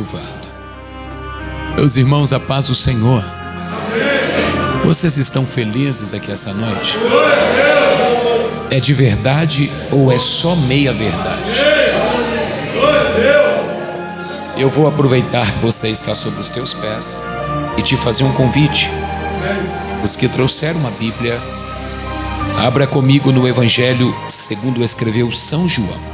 Louvado. Meus irmãos, a paz do Senhor. Vocês estão felizes aqui essa noite? É de verdade ou é só meia verdade? Eu vou aproveitar que você está sobre os teus pés e te fazer um convite. Os que trouxeram a Bíblia, abra comigo no Evangelho segundo escreveu São João.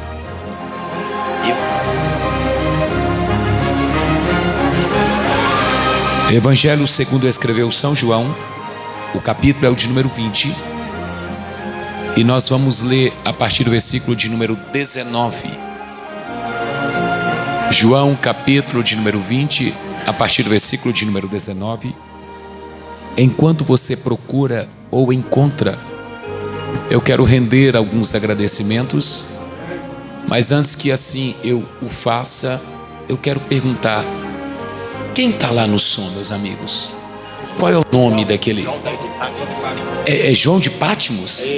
Evangelho segundo escreveu São João, o capítulo é o de número 20, e nós vamos ler a partir do versículo de número 19. João, capítulo de número 20, a partir do versículo de número 19. Enquanto você procura ou encontra, eu quero render alguns agradecimentos, mas antes que assim eu o faça, eu quero perguntar: quem está lá no som, meus amigos? Qual é o nome daquele? É João de Patmos?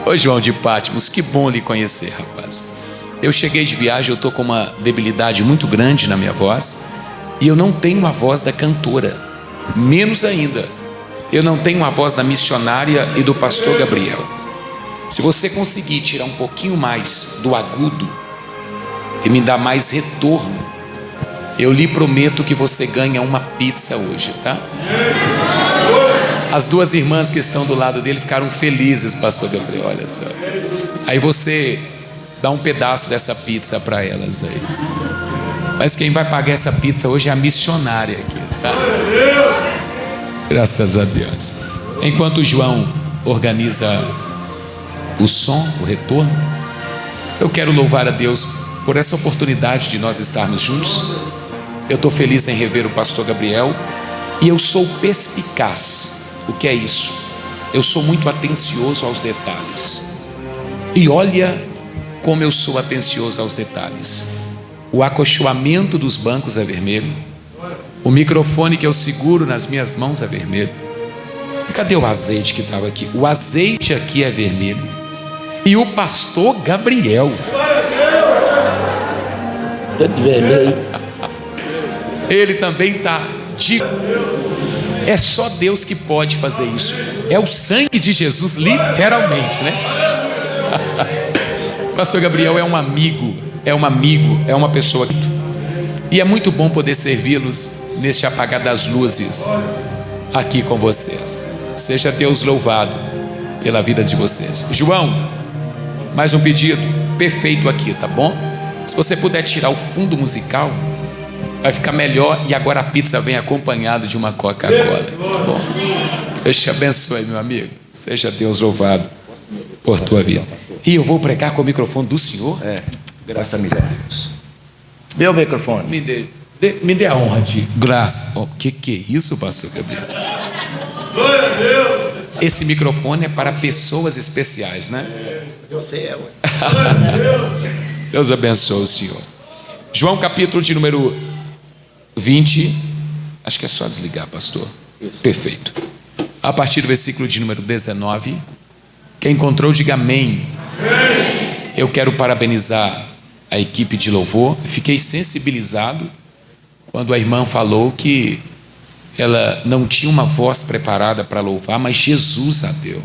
Ô João de Patmos, que bom lhe conhecer, rapaz. Eu cheguei de viagem, eu estou com uma debilidade muito grande na minha voz, e eu não tenho a voz da cantora, menos ainda, eu não tenho a voz da missionária e do pastor Gabriel. Se você conseguir tirar um pouquinho mais do agudo e me dar mais retorno, eu lhe prometo que você ganha uma pizza hoje, tá? As duas irmãs que estão do lado dele ficaram felizes, pastor Gabriel, olha só. Aí você dá um pedaço dessa pizza para elas aí. Mas quem vai pagar essa pizza hoje é a missionária aqui, tá? Graças a Deus. Enquanto o João organiza o som, o retorno, eu quero louvar a Deus por essa oportunidade de nós estarmos juntos. Eu estou feliz em rever o pastor Gabriel e eu sou perspicaz. O que é isso? Eu sou muito atencioso aos detalhes. E olha como eu sou atencioso aos detalhes. O acolchoamento dos bancos é vermelho. O microfone que eu seguro nas minhas mãos é vermelho. Cadê o azeite que estava aqui? O azeite aqui é vermelho. E o pastor Gabriel, tanto vermelho, ele também está de... É só Deus que pode fazer isso. É o sangue de Jesus, literalmente, né? Pastor Gabriel é um amigo, é uma pessoa. E é muito bom poder servi-los neste apagar das luzes aqui com vocês. Seja Deus louvado pela vida de vocês. João, mais um pedido perfeito aqui, tá bom? Se você puder tirar o fundo musical, vai ficar melhor. E agora a pizza vem acompanhada de uma Coca-Cola, tá bom? Deus te abençoe, meu amigo. Seja Deus louvado por tua vida. E eu vou pregar com o microfone do Senhor. Graças a Deus. Meu microfone. Me dê a honra de graça. Que é isso, pastor Gabriel? Glória a Deus. Esse microfone é para pessoas especiais, né? Eu sei, Deus abençoe o Senhor. João, capítulo de número 20. Acho que é só desligar, pastor. Isso. Perfeito. A partir do versículo de número 19. Quem encontrou, diga amém. Amém. Eu quero parabenizar a equipe de louvor. Fiquei sensibilizado quando a irmã falou que ela não tinha uma voz preparada para louvar, mas Jesus a deu.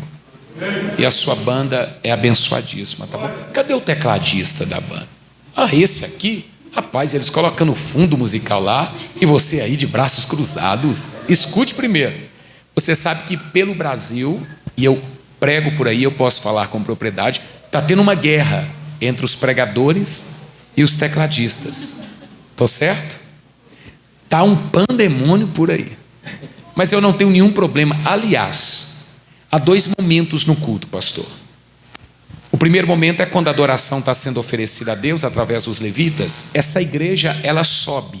E a sua banda é abençoadíssima, tá bom? Cadê o tecladista da banda? Esse aqui, rapaz, eles colocam no fundo musical lá e você aí de braços cruzados. Escute primeiro. Você sabe que pelo Brasil, e eu prego por aí, eu posso falar com propriedade, está tendo uma guerra entre os pregadores e os tecladistas. Tô certo? Tá um pandemônio por aí. Mas eu não tenho nenhum problema. Aliás, há dois momentos no culto, pastor. O primeiro momento é quando a adoração está sendo oferecida a Deus através dos levitas. Essa igreja, ela sobe,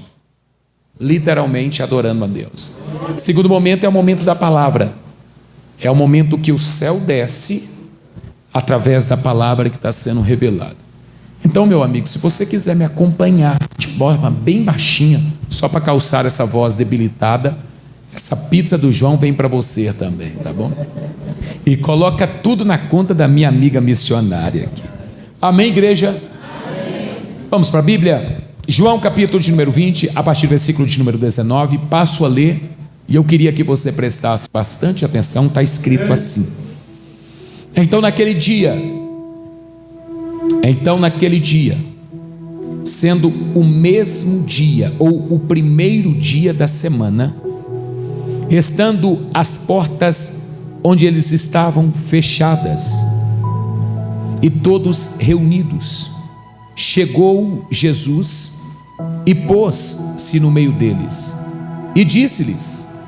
literalmente adorando a Deus. O segundo momento é o momento da palavra. É o momento que o céu desce através da palavra que está sendo revelada. Então, meu amigo, se você quiser me acompanhar de forma bem baixinha, só para calçar essa voz debilitada, essa pizza do João vem para você também, tá bom? E coloca tudo na conta da minha amiga missionária aqui. Amém, igreja? Amém. Vamos para a Bíblia? João capítulo de número 20, a partir do versículo de número 19, passo a ler, e eu queria que você prestasse bastante atenção. Está escrito assim: Então naquele dia, sendo o mesmo dia, ou o primeiro dia da semana, estando as portas onde eles estavam fechadas, e todos reunidos, chegou Jesus e pôs-se no meio deles, e disse-lhes: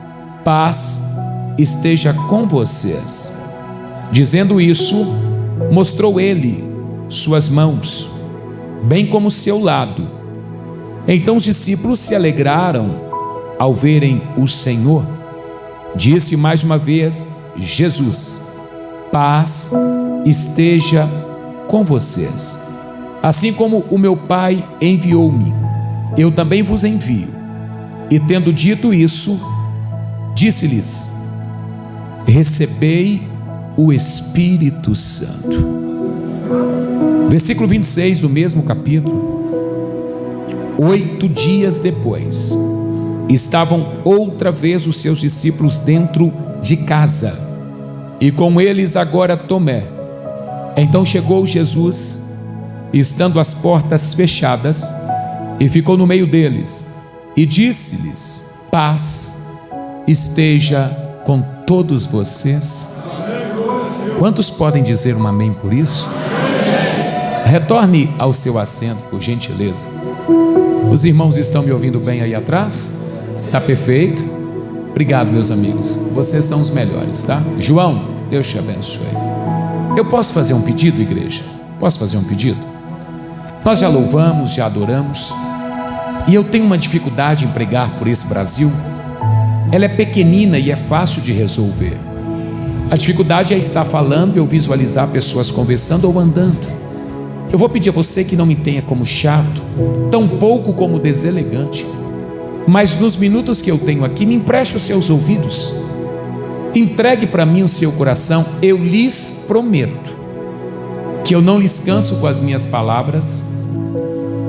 paz esteja com vocês. Dizendo isso, mostrou ele suas mãos, bem como seu lado. Então os discípulos se alegraram ao verem o Senhor. Disse mais uma vez Jesus: paz esteja com vocês. Assim como o meu Pai enviou-me, eu também vos envio. E tendo dito isso, disse-lhes: recebei o Espírito Santo. Versículo 26 do mesmo capítulo. 8 dias depois, estavam outra vez os seus discípulos dentro de casa, e com eles agora Tomé. Então chegou Jesus, estando as portas fechadas, e ficou no meio deles, e disse-lhes: paz esteja com todos vocês. Quantos podem dizer um amém por isso? Retorne ao seu assento, por gentileza. Os irmãos estão me ouvindo bem aí atrás? Está perfeito? Obrigado, meus amigos, vocês são os melhores, tá? João, Deus te abençoe. Eu posso fazer um pedido, igreja? Posso fazer um pedido? Nós já louvamos, já adoramos, e eu tenho uma dificuldade em pregar por esse Brasil. Ela é pequenina e é fácil de resolver. A dificuldade é estar falando e eu visualizar pessoas conversando ou andando. Eu vou pedir a você que não me tenha como chato, tão pouco como deselegante, mas nos minutos que eu tenho aqui, me empreste os seus ouvidos, entregue para mim o seu coração. Eu lhes prometo que eu não lhes canso com as minhas palavras,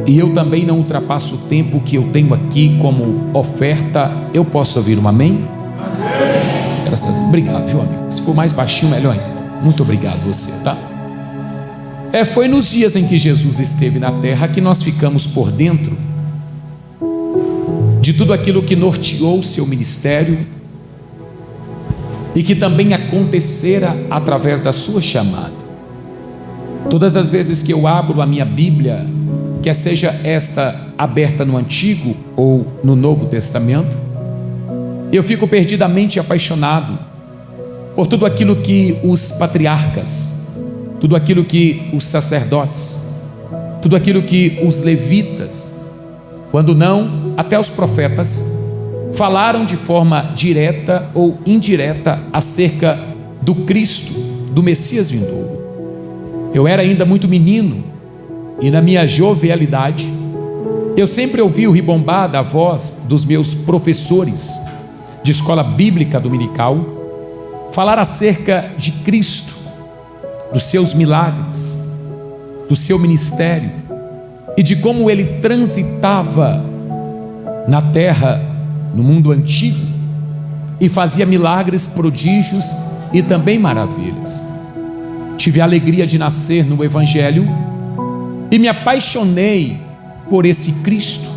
e eu também não ultrapasso o tempo que eu tenho aqui como oferta. Eu posso ouvir um amém? Amém. Obrigado, viu, amigo? Se for mais baixinho, melhor ainda. Muito obrigado você, tá? Foi nos dias em que Jesus esteve na terra que nós ficamos por dentro de tudo aquilo que norteou o seu ministério e que também acontecera através da sua chamada. Todas as vezes que eu abro a minha Bíblia, quer seja esta aberta no Antigo ou no Novo Testamento, eu fico perdidamente apaixonado por tudo aquilo que os patriarcas, tudo aquilo que os sacerdotes, tudo aquilo que os levitas, quando não, até os profetas, falaram de forma direta ou indireta acerca do Cristo, do Messias vindouro. Eu era ainda muito menino, e na minha jovialidade, eu sempre ouvi o ribombar da voz dos meus professores de escola bíblica dominical falar acerca de Cristo, dos seus milagres, do seu ministério e de como ele transitava na terra, no mundo antigo, e fazia milagres, prodígios e também maravilhas. Tive a alegria de nascer no Evangelho e me apaixonei por esse Cristo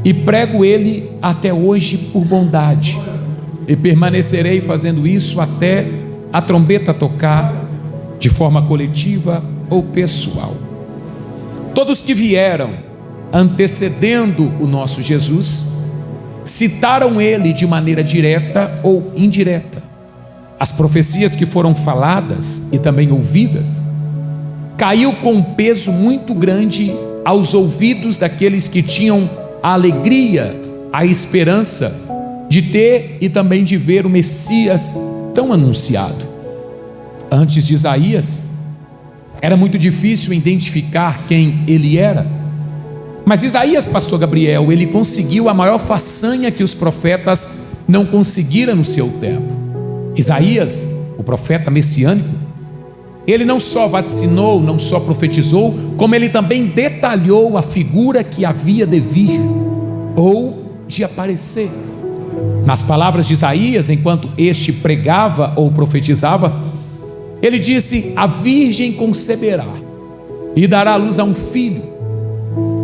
e prego ele até hoje por bondade, e permanecerei fazendo isso até a trombeta tocar, de forma coletiva ou pessoal. Todos que vieram antecedendo o nosso Jesus citaram ele de maneira direta ou indireta. As profecias que foram faladas e também ouvidas caiu com um peso muito grande aos ouvidos daqueles que tinham a alegria, a esperança de ter e também de ver o Messias tão anunciado. Antes de Isaías, era muito difícil identificar quem ele era, mas Isaías, pastor Gabriel, ele conseguiu a maior façanha que os profetas não conseguiram no seu tempo. Isaías, o profeta messiânico, ele não só vaticinou, não só profetizou, como ele também detalhou a figura que havia de vir ou de aparecer. Nas palavras de Isaías, enquanto este pregava ou profetizava, ele disse: a virgem conceberá e dará à luz a um filho.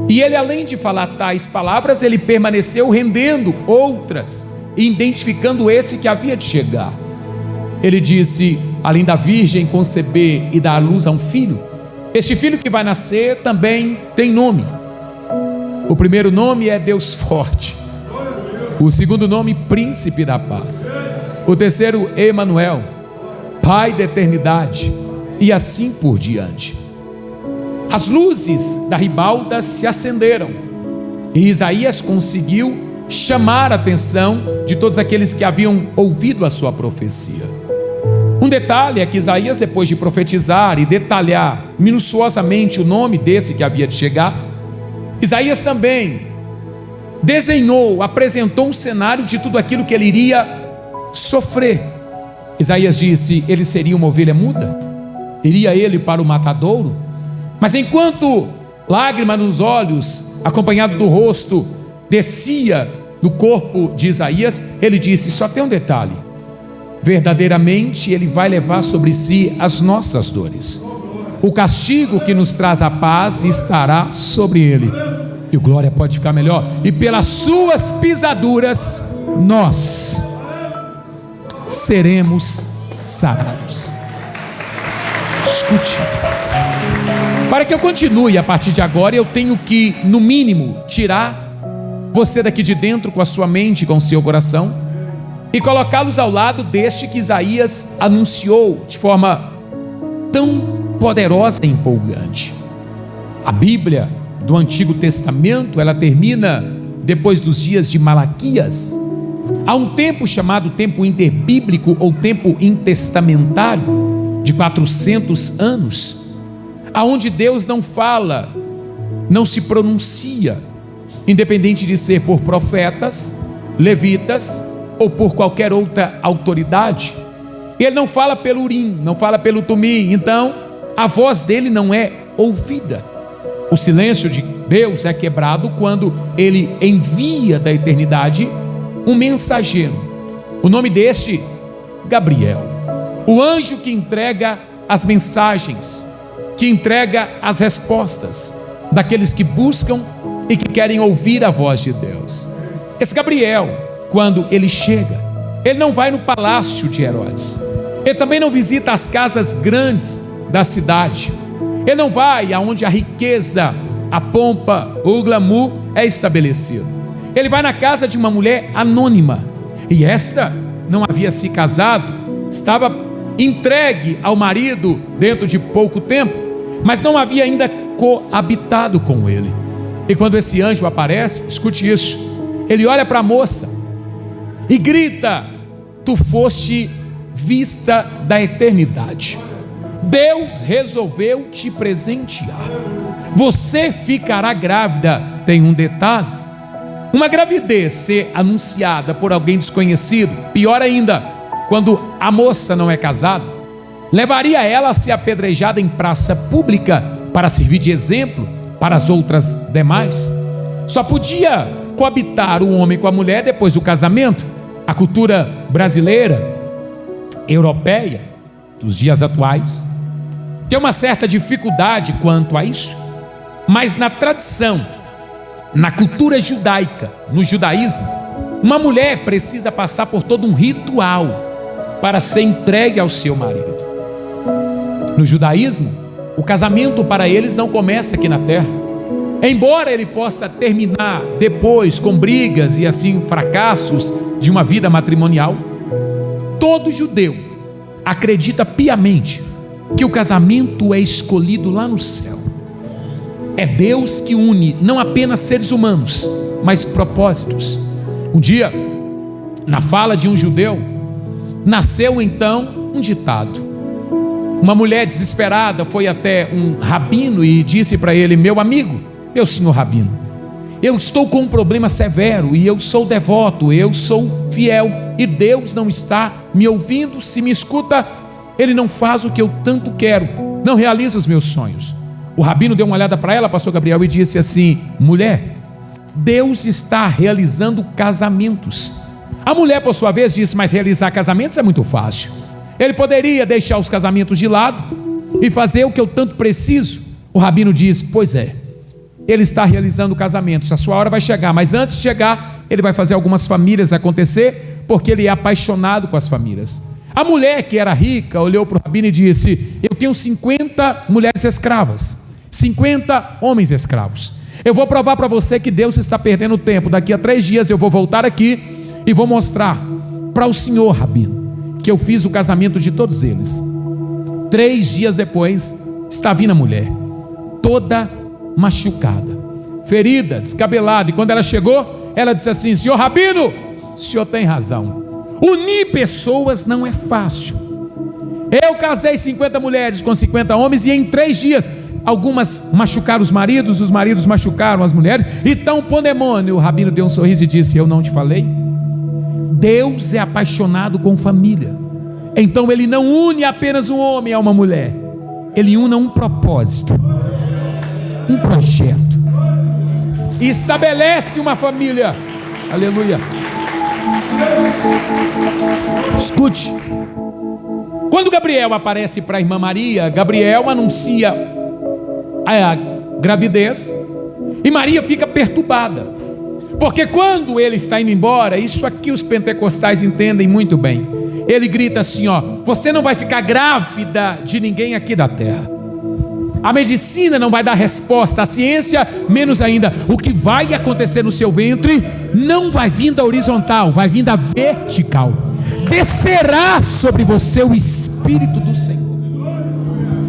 E ele, além de falar tais palavras, ele permaneceu rendendo outras, identificando esse que havia de chegar. Ele disse: além da virgem conceber e dar à luz a um filho, este filho que vai nascer também tem nome. O primeiro nome é Deus Forte, o segundo nome, Príncipe da Paz, o terceiro, Emanuel, Pai da eternidade, e assim por diante. As luzes da ribalta se acenderam e Isaías conseguiu chamar a atenção de todos aqueles que haviam ouvido a sua profecia. Um detalhe é que Isaías, depois de profetizar e detalhar minuciosamente o nome desse que havia de chegar, Isaías também desenhou, apresentou um cenário de tudo aquilo que ele iria sofrer. Isaías disse: ele seria uma ovelha muda, iria ele para o matadouro, mas enquanto lágrima nos olhos, acompanhado do rosto, descia do corpo de Isaías, ele disse: só tem um detalhe, verdadeiramente ele vai levar sobre si as nossas dores, o castigo que nos traz a paz estará sobre ele, e o glória pode ficar melhor, e pelas suas pisaduras nós seremos sarados. Escute, para que eu continue a partir de agora, eu tenho que, no mínimo, tirar você daqui de dentro com a sua mente, com o seu coração, e colocá-los ao lado deste que Isaías anunciou de forma tão poderosa e empolgante. A Bíblia do Antigo Testamento, ela termina depois dos dias de Malaquias. Há um tempo chamado tempo interbíblico ou tempo intertestamentário, de 400 anos, aonde Deus não fala, não se pronuncia, independente de ser por profetas, levitas ou por qualquer outra autoridade. Ele não fala pelo Urim, não fala pelo Tumim, então a voz dele não é ouvida. O silêncio de Deus é quebrado quando ele envia da eternidade um mensageiro. O nome deste, Gabriel, o anjo que entrega as mensagens, que entrega as respostas daqueles que buscam e que querem ouvir a voz de Deus. Esse Gabriel, quando ele chega, ele não vai no palácio de Herodes, ele também não visita as casas grandes da cidade, ele não vai aonde a riqueza, a pompa, o glamour é estabelecido. Ele vai na casa de uma mulher anônima, e esta não havia se casado, estava entregue ao marido dentro de pouco tempo, mas não havia ainda coabitado com ele. E quando esse anjo aparece, escute isso, ele olha para a moça e grita: tu foste vista da eternidade, Deus resolveu te presentear, você ficará grávida. Tem um detalhe: uma gravidez ser anunciada por alguém desconhecido, pior ainda, quando a moça não é casada, levaria ela a ser apedrejada em praça pública para servir de exemplo para as outras demais. Só podia coabitar o homem com a mulher depois do casamento. A cultura brasileira, europeia, dos dias atuais, tem uma certa dificuldade quanto a isso, mas na tradição, na cultura judaica, no judaísmo, uma mulher precisa passar por todo um ritual para ser entregue ao seu marido. No judaísmo, o casamento para eles não começa aqui na terra, embora ele possa terminar depois com brigas e assim fracassos de uma vida matrimonial. Todo judeu acredita piamente que o casamento é escolhido lá no céu. É Deus que une não apenas seres humanos, mas propósitos. Um dia, na fala de um judeu, nasceu então um ditado. Uma mulher desesperada foi até um rabino e disse para ele: meu amigo, meu senhor rabino, eu estou com um problema severo e eu sou devoto, eu sou fiel e Deus não está me ouvindo. Se me escuta, ele não faz o que eu tanto quero, não realiza os meus sonhos. O rabino deu uma olhada para ela, pastor Gabriel, e disse assim: mulher, Deus está realizando casamentos. A mulher, por sua vez, disse: mas realizar casamentos é muito fácil. Ele poderia deixar os casamentos de lado e fazer o que eu tanto preciso. O rabino disse: pois é, ele está realizando casamentos, a sua hora vai chegar, mas antes de chegar, ele vai fazer algumas famílias acontecer, porque ele é apaixonado com as famílias. A mulher que era rica olhou para o rabino e disse: eu tenho 50 mulheres escravas, 50 homens escravos. Eu vou provar para você que Deus está perdendo tempo. Daqui a 3 dias eu vou voltar aqui e vou mostrar para o senhor, rabino, que eu fiz o casamento de todos eles. 3 dias depois, está vindo a mulher, toda machucada, ferida, descabelada. E quando ela chegou, ela disse assim: senhor rabino, o senhor tem razão. Unir pessoas não é fácil. Eu casei 50 mulheres com 50 homens, e em 3 dias, algumas machucaram os maridos machucaram as mulheres, e tão pandemônio. O rabino deu um sorriso e disse: eu não te falei? Deus é apaixonado com família. Então ele não une apenas um homem a uma mulher, ele une um propósito, um projeto, e estabelece uma família. Aleluia. Escute, quando Gabriel aparece para a irmã Maria, Gabriel anuncia a gravidez, e Maria fica perturbada, porque quando ele está indo embora, isso aqui os pentecostais entendem muito bem, ele grita assim: ó, você não vai ficar grávida de ninguém aqui da terra. A medicina não vai dar resposta, a ciência menos ainda. O que vai acontecer no seu ventre não vai vir da horizontal, vai vir da vertical. Descerá sobre você o Espírito do Senhor,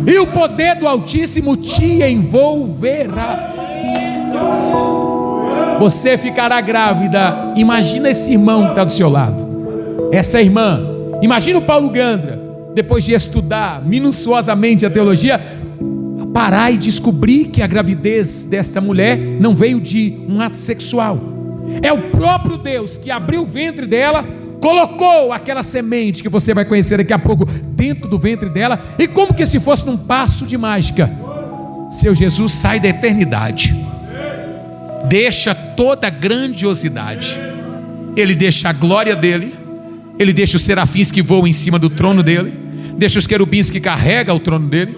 e o poder do Altíssimo te envolverá. Você ficará grávida. Imagina esse irmão que está do seu lado, essa irmã. Imagina o Paulo Gandra, depois de estudar minuciosamente a teologia, parar e descobrir que a gravidez desta mulher não veio de um ato sexual. É o próprio Deus que abriu o ventre dela, colocou aquela semente que você vai conhecer daqui a pouco dentro do ventre dela, e como que se fosse num passo de mágica, seu Jesus sai da eternidade, deixa toda a grandiosidade, ele deixa a glória dele, ele deixa os serafins que voam em cima do trono dele, deixa os querubins que carregam o trono dele,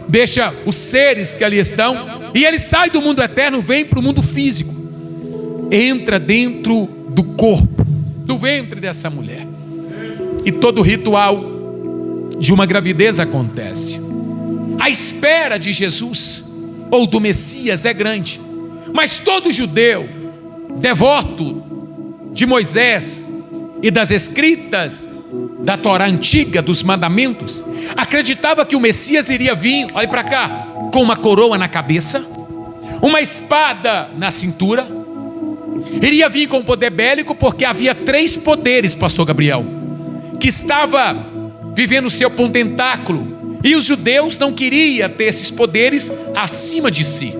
deixa os seres que ali estão, e ele sai do mundo eterno, vem para o mundo físico, entra dentro do corpo, do ventre dessa mulher, e todo o ritual de uma gravidez acontece. A espera de Jesus ou do Messias é grande, mas todo judeu devoto de Moisés e das escritas da Torá antiga, dos mandamentos, acreditava que o Messias iria vir, olhe para cá, com uma coroa na cabeça, uma espada na cintura, iria vir com poder bélico, porque havia 3 poderes, pastor Gabriel, que estava vivendo o seu pontentáculo, e os judeus não queriam ter esses poderes acima de si.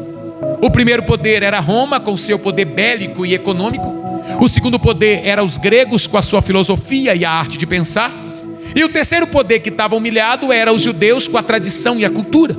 O primeiro poder era Roma, com seu poder bélico e econômico. O segundo poder era os gregos, com a sua filosofia e a arte de pensar. E o terceiro poder, que estava humilhado, era os judeus, com a tradição e a cultura.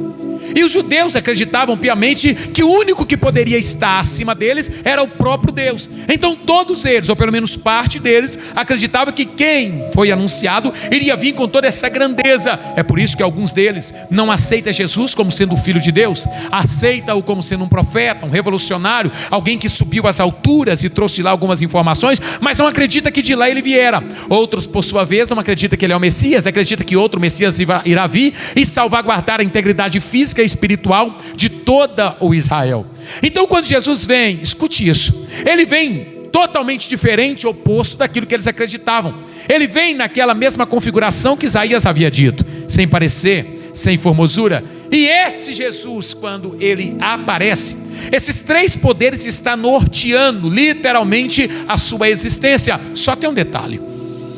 E os judeus acreditavam piamente que o único que poderia estar acima deles era o próprio Deus. Então todos eles, ou pelo menos parte deles, acreditavam que quem foi anunciado iria vir com toda essa grandeza. É por isso que alguns deles não aceitam Jesus como sendo o Filho de Deus, aceitam-o como sendo um profeta, um revolucionário, alguém que subiu às alturas e trouxe lá algumas informações, mas não acredita que de lá ele viera. Outros, por sua vez, não acreditam que ele é o Messias, acredita que outro Messias irá vir e salvaguardar a integridade física e espiritual de toda o Israel. Então quando Jesus vem, escute isso, ele vem totalmente diferente, oposto daquilo que eles acreditavam. Ele vem naquela mesma configuração que Isaías havia dito, sem parecer, sem formosura. E esse Jesus, quando ele aparece, esses 3 poderes estão norteando literalmente a sua existência. Só tem um detalhe: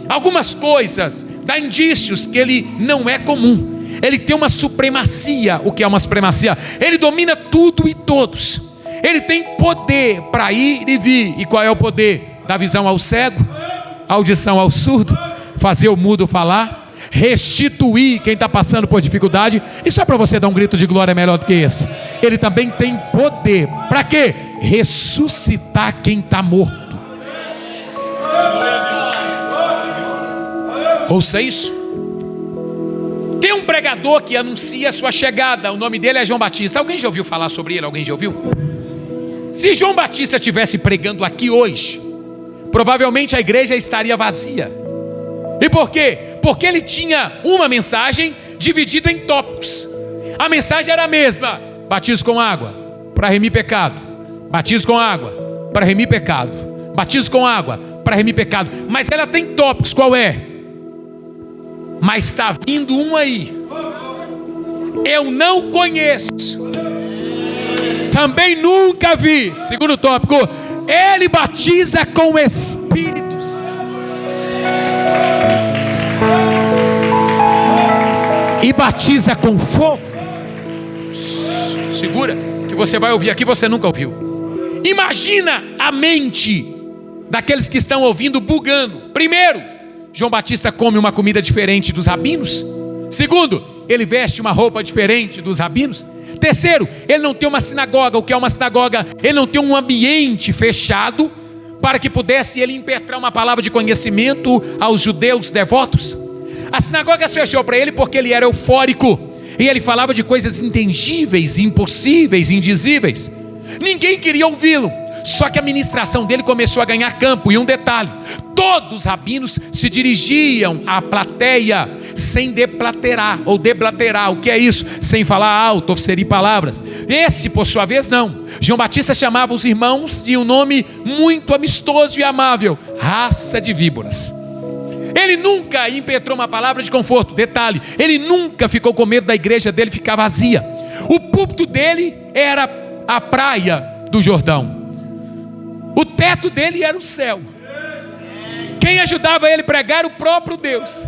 algumas coisas dão indícios que ele não é comum. Ele tem uma supremacia. O que é uma supremacia? Ele domina tudo e todos. Ele tem poder para ir e vir. E qual é o poder? Dar visão ao cego, audição ao surdo, fazer o mudo falar. restituir quem está passando por dificuldade. E só para você dar um grito de glória melhor do que esse, Ele também tem poder. Para quê? Ressuscitar quem está morto. Ouça isso. Tem um pregador que anuncia a sua chegada. O nome dele é João Batista. Alguém já ouviu falar sobre ele? Alguém já ouviu? Se João Batista estivesse pregando aqui hoje, provavelmente a igreja estaria vazia. E por quê? Porque ele tinha uma mensagem dividida em tópicos. A mensagem era a mesma: batismo com água para remir pecado, batismo com água para remir pecado, batismo com água para remir pecado. Mas ela tem tópicos. Qual é? Mas está vindo um aí, eu não conheço, também nunca vi. Segundo tópico, ele batiza com o Espírito Santo e batiza com fogo. Segura, que você vai ouvir aqui, você nunca ouviu. Imagina a mente daqueles que estão ouvindo bugando. Primeiro, João Batista come uma comida diferente dos rabinos. Segundo, ele veste uma roupa diferente dos rabinos. Terceiro, ele não tem uma sinagoga. O que é uma sinagoga? Ele não tem um ambiente fechado para que pudesse ele impetrar uma palavra de conhecimento aos judeus devotos. A sinagoga se fechou para ele porque ele era eufórico e ele falava de coisas intangíveis, impossíveis, indizíveis. Ninguém queria ouvi-lo. Só que a ministração dele começou a ganhar campo. E um detalhe: todos os rabinos se dirigiam à plateia sem deblaterar ou deblaterar. O que é isso? Sem falar alto ou ferir palavras. Esse, por sua vez, não. João Batista chamava os irmãos de um nome muito amistoso e amável: raça de víboras. Ele nunca impetrou uma palavra de conforto. Detalhe: ele nunca ficou com medo da igreja dele ficar vazia. O púlpito dele era a praia do Jordão. O teto dele era o céu. Quem ajudava ele a pregar era o próprio Deus.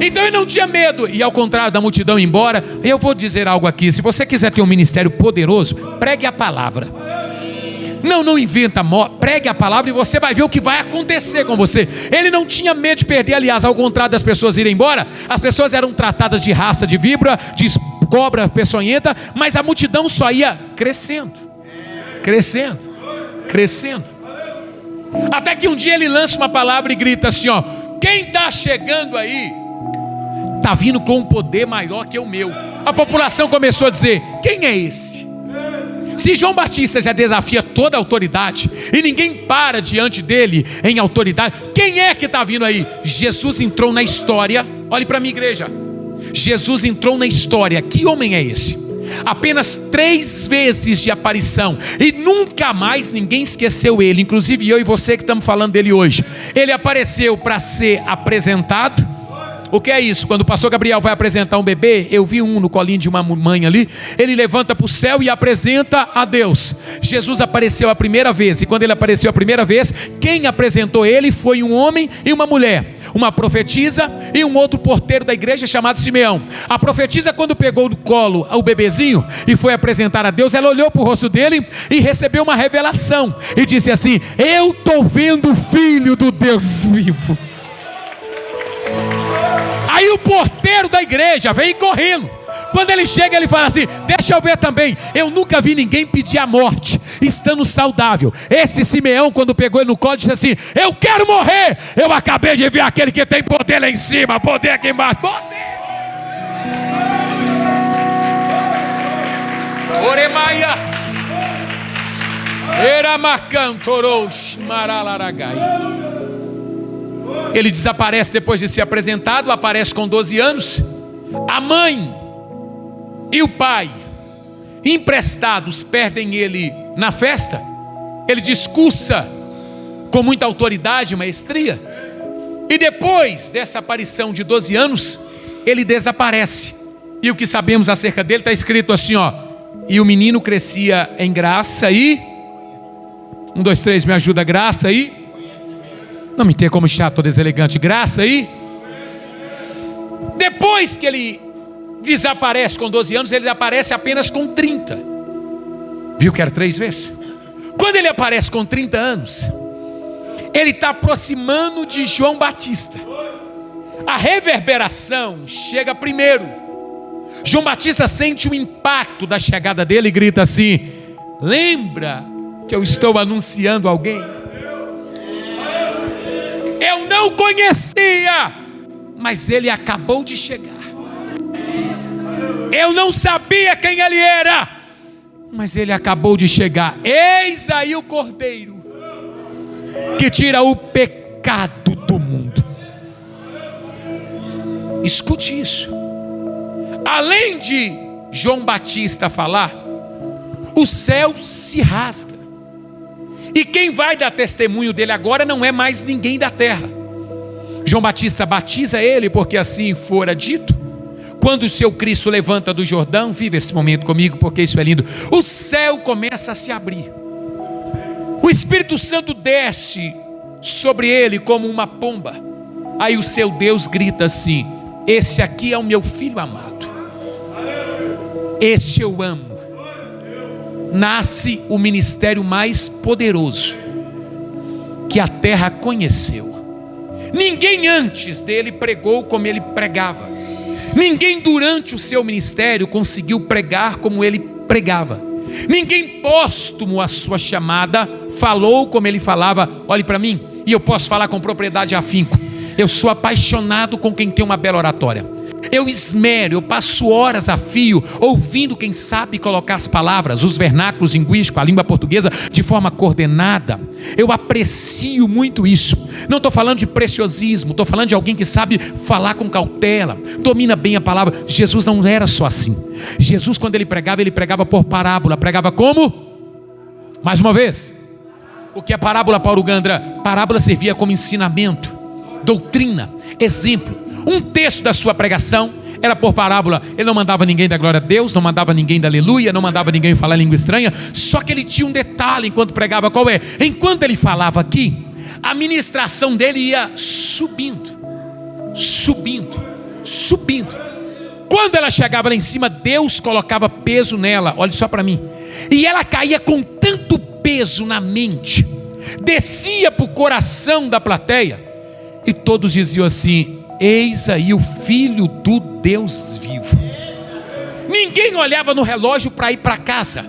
Então ele não tinha medo. E ao contrário da multidão ir embora, eu vou dizer algo aqui: se você quiser ter um ministério poderoso, pregue a palavra. Não inventa, pregue a palavra e você vai ver o que vai acontecer com você. Ele não tinha medo de perder. Aliás, ao contrário das pessoas irem embora, as pessoas eram tratadas de raça de víbora, de cobra peçonhenta, mas a multidão só ia crescendo, crescendo, crescendo. Até que um dia ele lança uma palavra e grita assim: ó, quem está chegando aí está vindo com um poder maior que o meu. A população começou a dizer: quem é esse? Se João Batista já desafia toda a autoridade e ninguém para diante dele em autoridade, quem é que está vindo aí? Jesus entrou na história. Olhe para mim, igreja. Jesus entrou na história. Que homem é esse? Apenas 3 vezes de aparição e nunca mais ninguém esqueceu ele, inclusive eu e você que estamos falando dele hoje. Ele apareceu para ser apresentado. O que é isso? Quando o pastor Gabriel vai apresentar um bebê, eu vi um no colinho de uma mãe ali, ele levanta para o céu e apresenta a Deus. Jesus apareceu a primeira vez, e quando ele apareceu a primeira vez, quem apresentou ele foi um homem e uma mulher, uma profetisa e um outro porteiro da igreja chamado Simeão. A profetisa, quando pegou no colo o bebezinho e foi apresentar a Deus, ela olhou para o rosto dele e recebeu uma revelação e disse assim: eu estou vendo o Filho do Deus vivo. Aí o porteiro da igreja vem correndo. Quando ele chega, ele fala assim: deixa eu ver também. Eu nunca vi ninguém pedir a morte estando saudável. Esse Simeão, quando pegou ele no colo, disse assim: eu quero morrer. Eu acabei de ver aquele que tem poder lá em cima, poder aqui embaixo. Poder! Oremaia Eramacantoros Maralaragai. Ele desaparece depois de ser apresentado, aparece com 12 anos. A mãe e o pai, emprestados, perdem ele na festa. Ele discursa com muita autoridade e maestria. E depois dessa aparição de 12 anos, ele desaparece. E o que sabemos acerca dele está escrito assim, ó: e o menino crescia em graça e... 1, 2, 3, me ajuda, graça e... Não me tem como chato, deselegante. Graça aí. Depois que ele desaparece com 12 anos, ele aparece apenas com 30. Viu que era 3 vezes? Quando ele aparece com 30 anos, ele está aproximando de João Batista. A reverberação chega primeiro. João Batista sente o impacto da chegada dele e grita assim: lembra que eu estou anunciando alguém? Eu não conhecia, mas ele acabou de chegar. Eu não sabia quem ele era, mas ele acabou de chegar. Eis aí o Cordeiro que tira o pecado do mundo. Escute isso. Além de João Batista falar, o céu se rasga. E quem vai dar testemunho dele agora não é mais ninguém da terra. João Batista batiza ele porque assim fora dito. Quando o seu Cristo levanta do Jordão, vive esse momento comigo porque isso é lindo. O céu começa a se abrir. O Espírito Santo desce sobre ele como uma pomba. Aí o seu Deus grita assim: esse aqui é o meu filho amado, este eu amo. Nasce o ministério mais poderoso que a terra conheceu. Ninguém antes dele pregou como ele pregava. Ninguém durante o seu ministério conseguiu pregar como ele pregava. Ninguém póstumo à sua chamada falou como ele falava. Olhe para mim, e eu posso falar com propriedade e afinco. Eu sou apaixonado com quem tem uma bela oratória. Eu esmero, eu passo horas a fio ouvindo quem sabe colocar as palavras, os vernáculos linguísticos, a língua portuguesa de forma coordenada. Eu aprecio muito isso. Não estou falando de preciosismo, estou falando de alguém que sabe falar com cautela, domina bem a palavra. Jesus não era só assim. Jesus, quando ele pregava por parábola. Pregava como? Mais uma vez. O que é parábola, Paulo Gandra? Parábola servia como ensinamento, doutrina, exemplo. Um terço da sua pregação era por parábola. Ele não mandava ninguém dar glória a Deus, não mandava ninguém dar aleluia, não mandava ninguém falar língua estranha. Só que ele tinha um detalhe enquanto pregava. Qual é? Enquanto ele falava aqui, a ministração dele ia subindo, subindo, subindo. Quando ela chegava lá em cima, Deus colocava peso nela. Olha só para mim. E ela caía com tanto peso na mente, descia para o coração da plateia, e todos diziam assim: eis aí o Filho do Deus vivo. Ninguém olhava no relógio para ir para casa.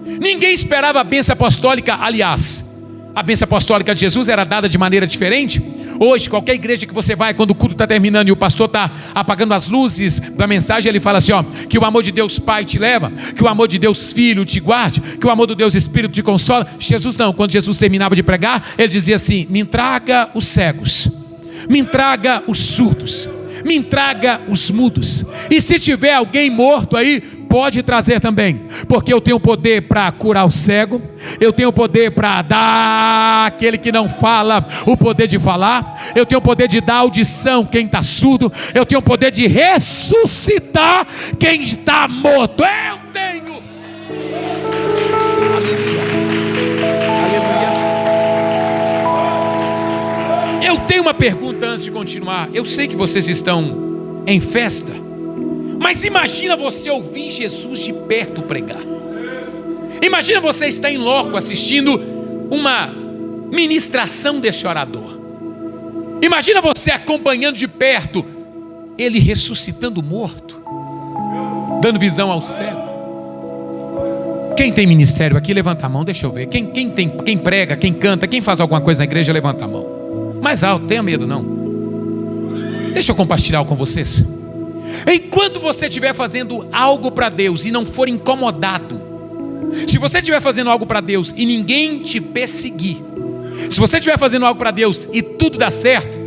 Ninguém esperava a bênção apostólica. Aliás, a bênção apostólica de Jesus era dada de maneira diferente. Hoje, qualquer igreja que você vai, quando o culto está terminando e o pastor está apagando as luzes da mensagem, ele fala assim: ó, que o amor de Deus Pai te leva, que o amor de Deus Filho te guarde, que o amor do Deus Espírito te consola. Jesus não. Quando Jesus terminava de pregar, ele dizia assim: me entrega os cegos, me entrega os surdos, me entrega os mudos. E se tiver alguém morto aí, pode trazer também, porque eu tenho poder para curar o cego, eu tenho poder para dar àquele que não fala o poder de falar, eu tenho poder de dar audição quem está surdo, eu tenho poder de ressuscitar quem está morto. Eu tenho. Aleluia. Aleluia. Eu tenho uma pergunta antes de continuar. Eu sei que vocês estão em festa, mas imagina você ouvir Jesus de perto pregar. Imagina você estar em loco assistindo uma ministração desse orador. Imagina você acompanhando de perto ele ressuscitando o morto, dando visão ao cego. Quem tem ministério aqui, levanta a mão, deixa eu ver. Quem prega, quem canta, quem faz alguma coisa na igreja, levanta a mão. Mais alto, tenha medo não. Deixa eu compartilhar algo com vocês. Enquanto você estiver fazendo algo para Deus e não for incomodado, se você estiver fazendo algo para Deus e ninguém te perseguir, se você estiver fazendo algo para Deus e tudo dá certo,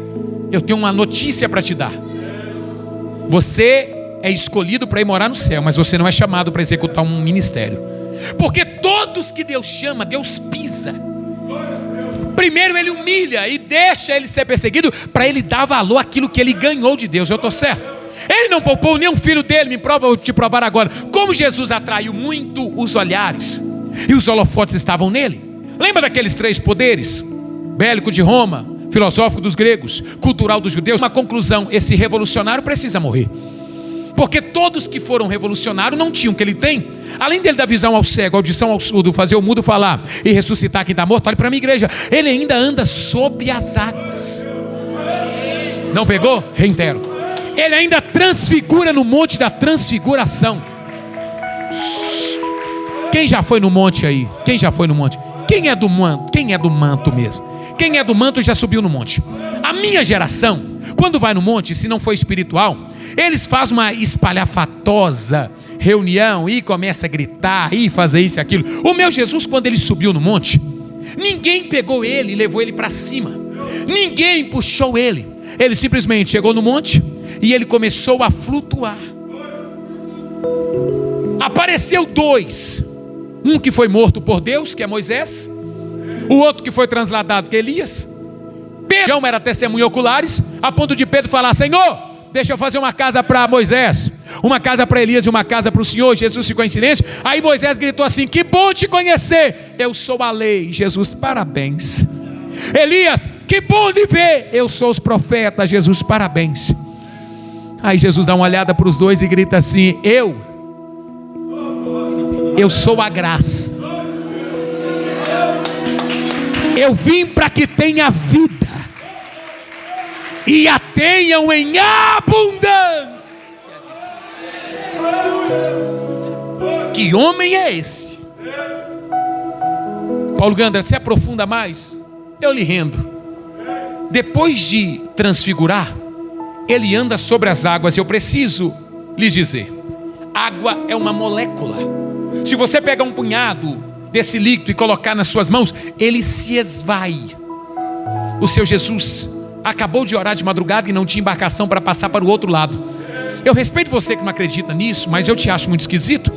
eu tenho uma notícia para te dar. Você é escolhido para ir morar no céu, mas você não é chamado para executar um ministério. Porque todos que Deus chama, Deus pisa. Primeiro ele humilha e deixa ele ser perseguido, para ele dar valor àquilo que ele ganhou de Deus. Eu estou certo? Ele não poupou nenhum filho dele. Me prova, vou te provar agora. Como Jesus atraiu muito os olhares, e os holofotes estavam nele. Lembra daqueles 3 poderes? Bélico de Roma, filosófico dos gregos, cultural dos judeus. Uma conclusão: esse revolucionário precisa morrer. Porque todos que foram revolucionários não tinham o que ele tem. Além dele dar visão ao cego, audição ao surdo, fazer o mudo falar e ressuscitar quem está morto. Olha para a minha igreja, ele ainda anda sobre as águas. Não pegou? Reitero. Ele ainda transfigura no monte da transfiguração. Quem já foi no monte aí? Quem já foi no monte? Quem é do manto? Quem é do manto mesmo? Quem é do manto já subiu no monte. A minha geração, quando vai no monte, se não for espiritual, eles fazem uma espalhafatosa reunião e começa a gritar e fazer isso e aquilo. O meu Jesus, quando ele subiu no monte, ninguém pegou ele e levou ele para cima. Ninguém puxou ele. Ele simplesmente chegou no monte e ele começou a flutuar. Apareceu dois. Um que foi morto por Deus, que é Moisés. O outro que foi transladado, que é Elias. Pedro era testemunha oculares, a ponto de Pedro falar: Senhor, deixa eu fazer uma casa para Moisés, uma casa para Elias e uma casa para o Senhor. Jesus ficou em silêncio. Aí Moisés gritou assim: que bom te conhecer, eu sou a lei. Jesus: parabéns. Elias: que bom lhe ver, eu sou os profetas. Jesus: parabéns. Aí Jesus dá uma olhada para os dois e grita assim: eu sou a graça. Eu vim para que tenha vida e a tenham em abundância. Que homem é esse? Paulo Gandra, se aprofunda mais, eu lhe rendo. Depois de transfigurar, ele anda sobre as águas. Eu preciso lhes dizer: água é uma molécula. Se você pegar um punhado desse líquido e colocar nas suas mãos, ele se esvai. O seu Jesus acabou de orar de madrugada e não tinha embarcação para passar para o outro lado. Eu respeito você que não acredita nisso, mas eu te acho muito esquisito.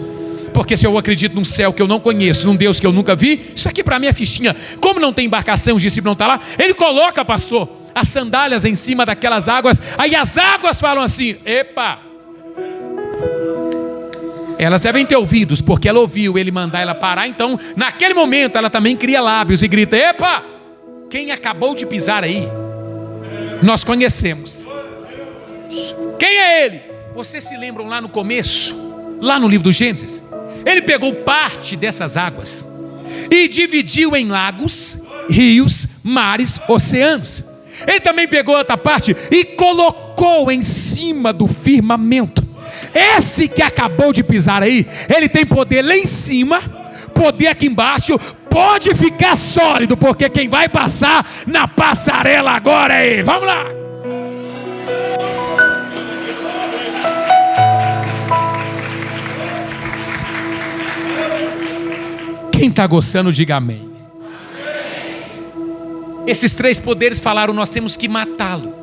Porque se eu acredito num céu que eu não conheço, num Deus que eu nunca vi, isso aqui para mim é fichinha. Como não tem embarcação, os discípulos não estão lá, ele coloca, pastor, as sandálias em cima daquelas águas. Aí as águas falam assim: epa. Elas devem ter ouvidos, porque ela ouviu ele mandar ela parar. Então naquele momento ela também cria lábios e grita: epa, quem acabou de pisar aí, nós conhecemos. Quem é ele? Vocês se lembram lá no começo, lá no livro do Gênesis? Ele pegou parte dessas águas e dividiu em lagos, rios, mares, oceanos. Ele também pegou outra parte e colocou em cima do firmamento. Esse que acabou de pisar aí, ele tem poder lá em cima, poder aqui embaixo. Pode ficar sólido, porque quem vai passar na passarela agora é ele. Vamos lá. Quem está gostando, diga amém. Esses três poderes falaram: nós temos que matá-lo,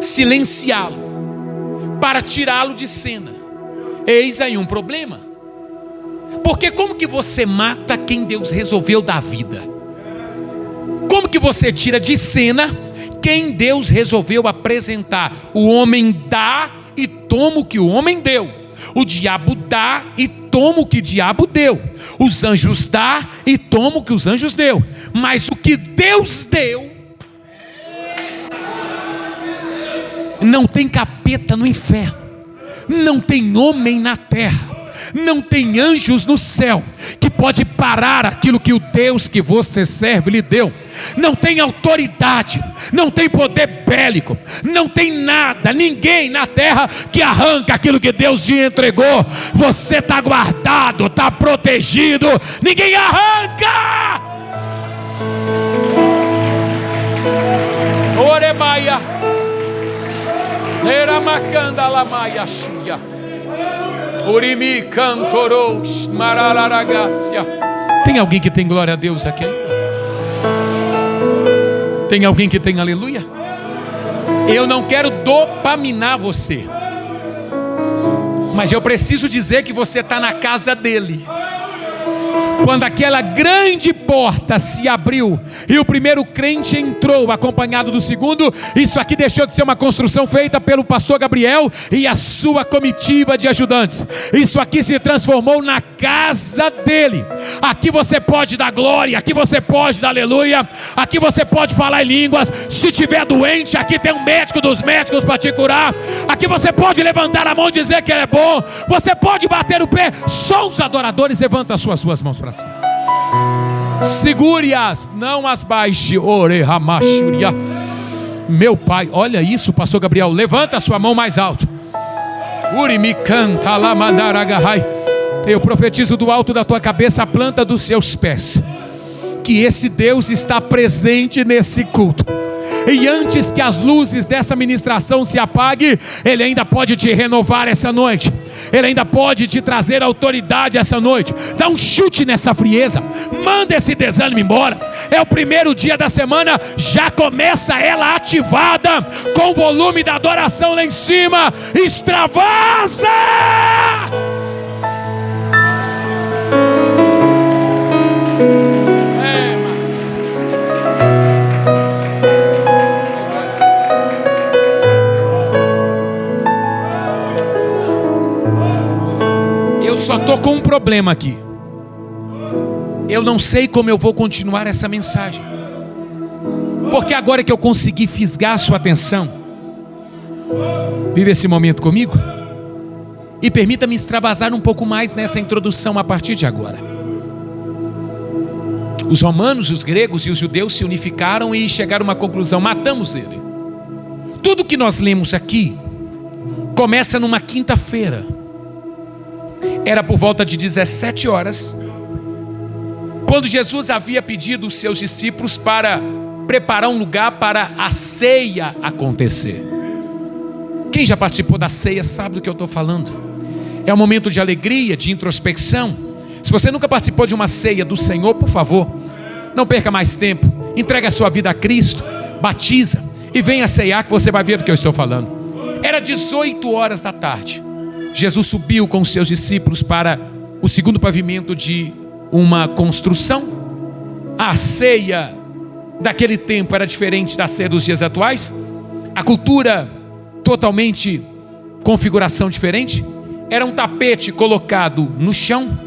silenciá-lo, para tirá-lo de cena. Eis aí um problema. Porque como que você mata quem Deus resolveu dar vida? Como que você tira de cena quem Deus resolveu apresentar? O homem dá e toma o que o homem deu. O diabo dá e toma o que o diabo deu. Os anjos dá e toma o que os anjos deu. Mas o que Deus deu, não tem capeta no inferno, não tem homem na terra, não tem anjos no céu que pode parar aquilo que o Deus que você serve lhe deu. Não tem autoridade, não tem poder bélico, não tem nada, ninguém na terra que arranca aquilo que Deus te entregou. Você está guardado, está protegido, ninguém arranca. Orebaia, era macanda la maia chia, urimi cantoros marararagácia. Tem alguém que tem glória a Deus aqui? Tem alguém que tem aleluia? Eu não quero dopaminar você, mas eu preciso dizer que você está na casa dele. Quando aquela grande porta se abriu e o primeiro crente entrou acompanhado do segundo, isso aqui deixou de ser uma construção feita pelo pastor Gabriel e a sua comitiva de ajudantes. Isso aqui se transformou na casa dele. Aqui você pode dar glória, aqui você pode dar aleluia, aqui você pode falar em línguas. Se tiver doente, aqui tem um médico dos médicos para te curar. Aqui você pode levantar a mão e dizer que ele é bom. Você pode bater o pé. Só os adoradores levantam as suas mãos para cima. Segure-as, não as baixe. meu Pai. Olha isso, pastor Gabriel, levanta a sua mão mais alto. Urimi canta lá mandaragahai. Eu profetizo do alto da tua cabeça a planta dos seus pés, que esse Deus está presente nesse culto. E antes que as luzes dessa ministração se apaguem, Ele ainda pode te renovar essa noite. Ele ainda pode te trazer autoridade essa noite. Dá um chute nessa frieza. Manda esse desânimo embora. É o primeiro dia da semana. Já começa ela ativada, com o volume da adoração lá em cima. Extravasa! Eu só estou com um problema aqui. Eu não sei como eu vou continuar essa mensagem, porque agora que eu consegui fisgar a sua atenção, vive esse momento comigo e permita-me extravasar um pouco mais nessa introdução a partir de agora. Os romanos, os gregos e os judeus se unificaram e chegaram a uma conclusão: matamos ele. Tudo que nós lemos aqui começa numa quinta-feira. Era por volta de 17 horas, quando Jesus havia pedido os seus discípulos para preparar um lugar para a ceia acontecer. Quem já participou da ceia sabe do que eu estou falando. É um momento de alegria, de introspecção. Se você nunca participou de uma ceia do Senhor, por favor, não perca mais tempo. Entregue a sua vida a Cristo, batiza e venha ceiar, que você vai ver do que eu estou falando. Era 18 horas da tarde. Jesus subiu com os seus discípulos para o segundo pavimento de uma construção. A ceia daquele tempo era diferente da ceia dos dias atuais. A cultura totalmente configuração diferente. Era um tapete colocado no chão,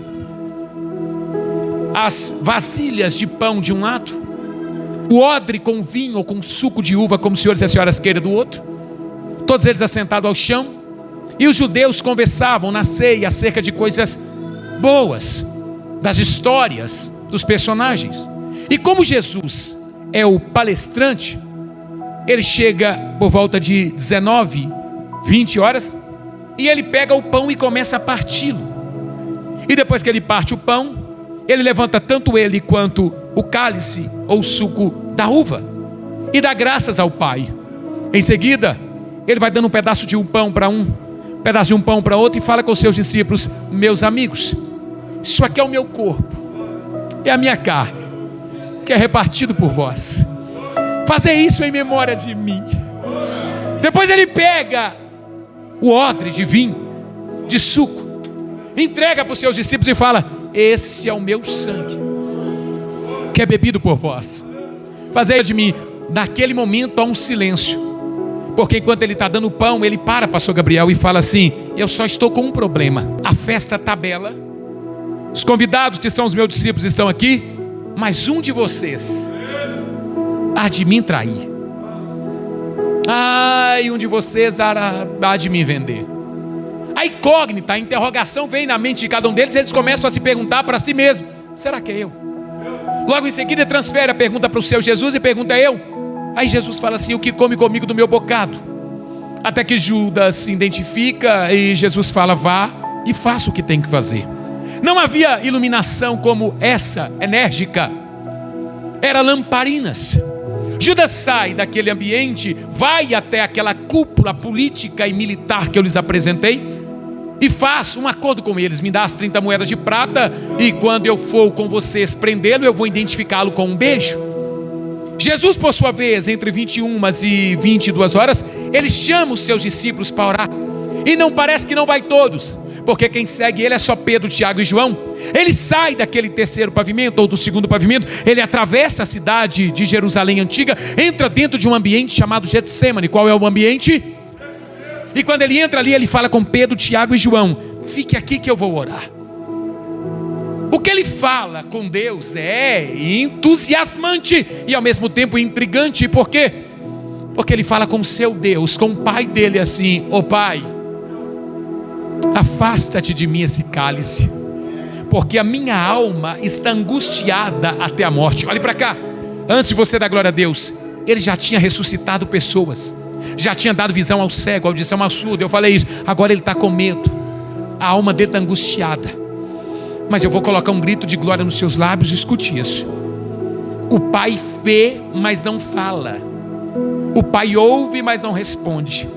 as vasilhas de pão de um lado, o odre com vinho ou com suco de uva, como os senhores e as senhoras queiram, do outro. Todos eles assentados ao chão. E os judeus conversavam na ceia acerca de coisas boas, das histórias, dos personagens. E como Jesus é o palestrante, ele chega por volta de 19, 20 horas, e ele pega o pão e começa a parti-lo. E depois que ele parte o pão, ele levanta tanto ele quanto o cálice ou o suco da uva e dá graças ao Pai. Em seguida, ele vai dando um pedaço de um pão para um, pedaço de um pão para outro, e fala com os seus discípulos: meus amigos, isso aqui é o meu corpo, é a minha carne, que é repartido por vós. Fazer isso em memória de mim. Depois ele pega o odre de vinho, de suco, entrega para os seus discípulos e fala: esse é o meu sangue, que é bebido por vós. Fazer de mim. Naquele momento há um silêncio, porque enquanto ele está dando o pão, ele para, pastor Gabriel, e fala assim: eu só estou com um problema. A festa está bela, os convidados que são os meus discípulos estão aqui, mas um de vocês há de me trair. Ai, um de vocês há de me vender. A incógnita, a interrogação vem na mente de cada um deles, e eles começam a se perguntar para si mesmo: será que é eu? Logo em seguida transfere a pergunta para o seu Jesus e pergunta: é eu? Aí Jesus fala assim: o que come comigo do meu bocado? Até que Judas se identifica e Jesus fala: vá e faça o que tem que fazer. Não havia iluminação como essa, enérgica. Era lamparinas. Judas sai daquele ambiente, vai até aquela cúpula política e militar que eu lhes apresentei e faz um acordo com eles: me dá as 30 moedas de prata, e quando eu for com vocês prendê-lo, eu vou identificá-lo com um beijo. Jesus, por sua vez, entre 21 e 22 horas, ele chama os seus discípulos para orar. E não parece que não vai todos, porque quem segue ele é só Pedro, Tiago e João. Ele sai daquele terceiro pavimento, ou do segundo pavimento, ele atravessa a cidade de Jerusalém antiga, entra dentro de um ambiente chamado Getsêmani. Qual é o ambiente? E quando ele entra ali, ele fala com Pedro, Tiago e João: fique aqui que eu vou orar. O que ele fala com Deus é entusiasmante e ao mesmo tempo intrigante. Por quê? Porque ele fala com o seu Deus, com o Pai dele assim: ó Pai, afasta-te de mim esse cálice, porque a minha alma está angustiada até a morte. Olhe para cá, antes de você dar glória a Deus, Ele já tinha ressuscitado pessoas, já tinha dado visão ao cego, audição ao surdo. Eu falei isso. Agora ele está com medo, a alma dele está angustiada. Mas eu vou colocar um grito de glória nos seus lábios. Escute isso. O Pai vê, mas não fala. O Pai ouve, mas não responde.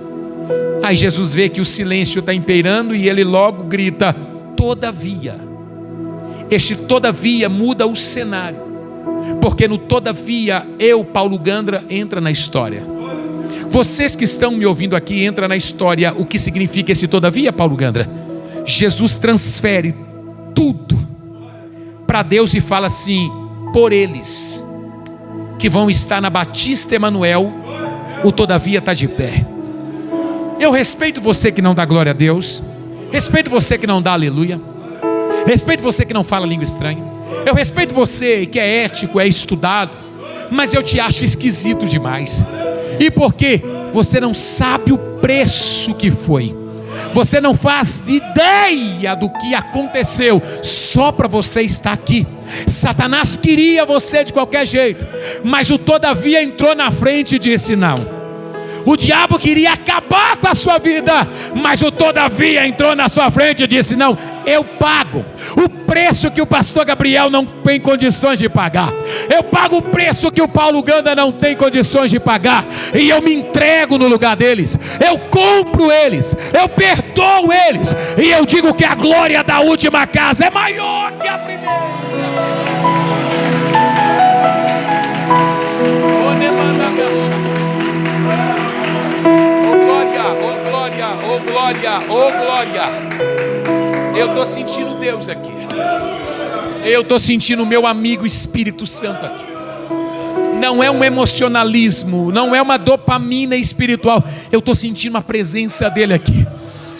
Aí Jesus vê que o silêncio está imperando e ele logo grita: todavia. Este todavia muda o cenário, porque no todavia eu, Paulo Gandra, entra na história. Vocês que estão me ouvindo aqui, entra na história. O que significa esse todavia, Paulo Gandra? Jesus transfere tudo para Deus e fala assim: por eles que vão estar na Batista Emanuel, o todavia está de pé. Eu respeito você que não dá glória a Deus, respeito você que não dá aleluia, respeito você que não fala língua estranha, eu respeito você que é ético, é estudado, mas eu te acho esquisito demais. E por quê? Você não sabe o preço que foi. Você não faz ideia do que aconteceu só para você estar aqui. Satanás queria você de qualquer jeito, mas o todavia entrou na frente e disse não. O diabo queria acabar com a sua vida, mas o todavia entrou na sua frente e disse: não, eu pago o preço que o pastor Gabriel não tem condições de pagar. Eu pago o preço que o Paulo Ganda não tem condições de pagar. E eu me entrego no lugar deles. Eu compro eles, eu perdoo eles. E eu digo que a glória da última casa é maior que a primeira. Oh glória, oh glória, oh glória. Eu estou sentindo Deus aqui. Eu estou sentindo o meu amigo Espírito Santo aqui. Não é um emocionalismo, não é uma dopamina espiritual. Eu estou sentindo a presença dele aqui.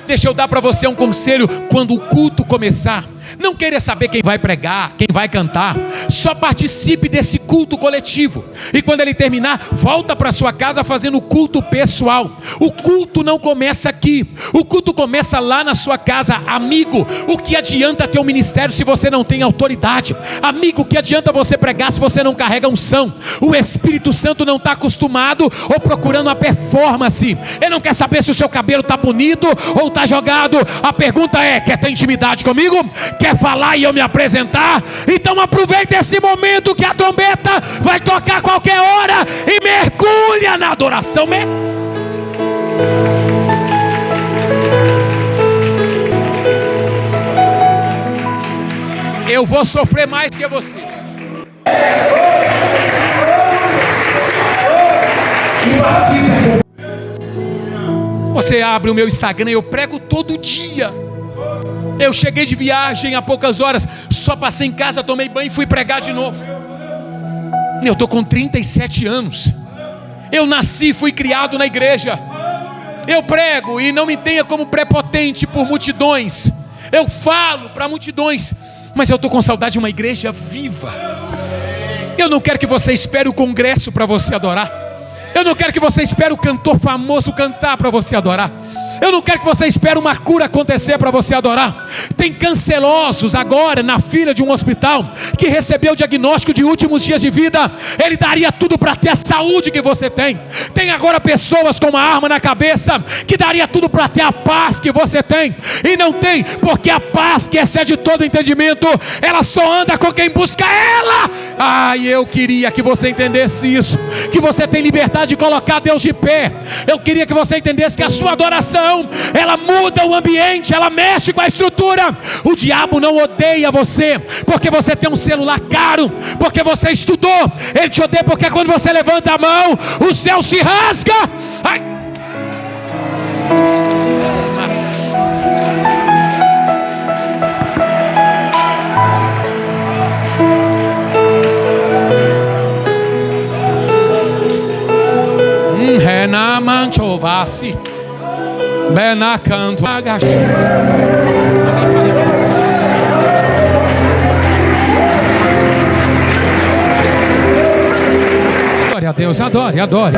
Deixa eu dar para você um conselho. Quando o culto começar, não queira saber quem vai pregar, quem vai cantar. Só participe desse culto coletivo. E quando ele terminar, volta para sua casa fazendo o culto pessoal. O culto não começa aqui. O culto começa lá na sua casa. Amigo, o que adianta ter um ministério se você não tem autoridade? Amigo, o que adianta você pregar se você não carrega unção? O Espírito Santo não está acostumado ou procurando uma performance. Ele não quer saber se o seu cabelo está bonito ou está jogado. A pergunta é: quer ter intimidade comigo? Quer falar e eu me apresentar? Então aproveita esse momento que a trombeta vai tocar a qualquer hora e mergulha na adoração. Eu vou sofrer mais que vocês. Você abre o meu Instagram, eu prego todo dia. Eu cheguei de viagem há poucas horas, só passei em casa, tomei banho e fui pregar de novo. Eu estou com 37 anos. Eu nasci, fui criado na igreja. Eu prego e não me tenha como prepotente por multidões. Eu falo para multidões, mas eu estou com saudade de uma igreja viva. Eu não quero que você espere o congresso para você adorar. Eu não quero que você espere o cantor famoso cantar para você adorar. Eu não quero que você espere uma cura acontecer para você adorar. Tem cancerosos agora na fila de um hospital que recebeu o diagnóstico de últimos dias de vida. Ele daria tudo para ter a saúde que você tem. Tem agora pessoas com uma arma na cabeça que daria tudo para ter a paz que você tem. E não tem, porque a paz que excede todo entendimento, ela só anda com quem busca ela. Ai, eu queria que você entendesse isso, que você tem liberdade de colocar Deus de pé. Eu queria que você entendesse que a sua adoração, ela muda o ambiente, ela mexe com a estrutura. O diabo não odeia você porque você tem um celular caro, porque você estudou. Ele te odeia porque quando você levanta a mão, o céu se rasga. Ai. Renamanchovasse Benacanto agacho. Adore a Deus, adore, adore.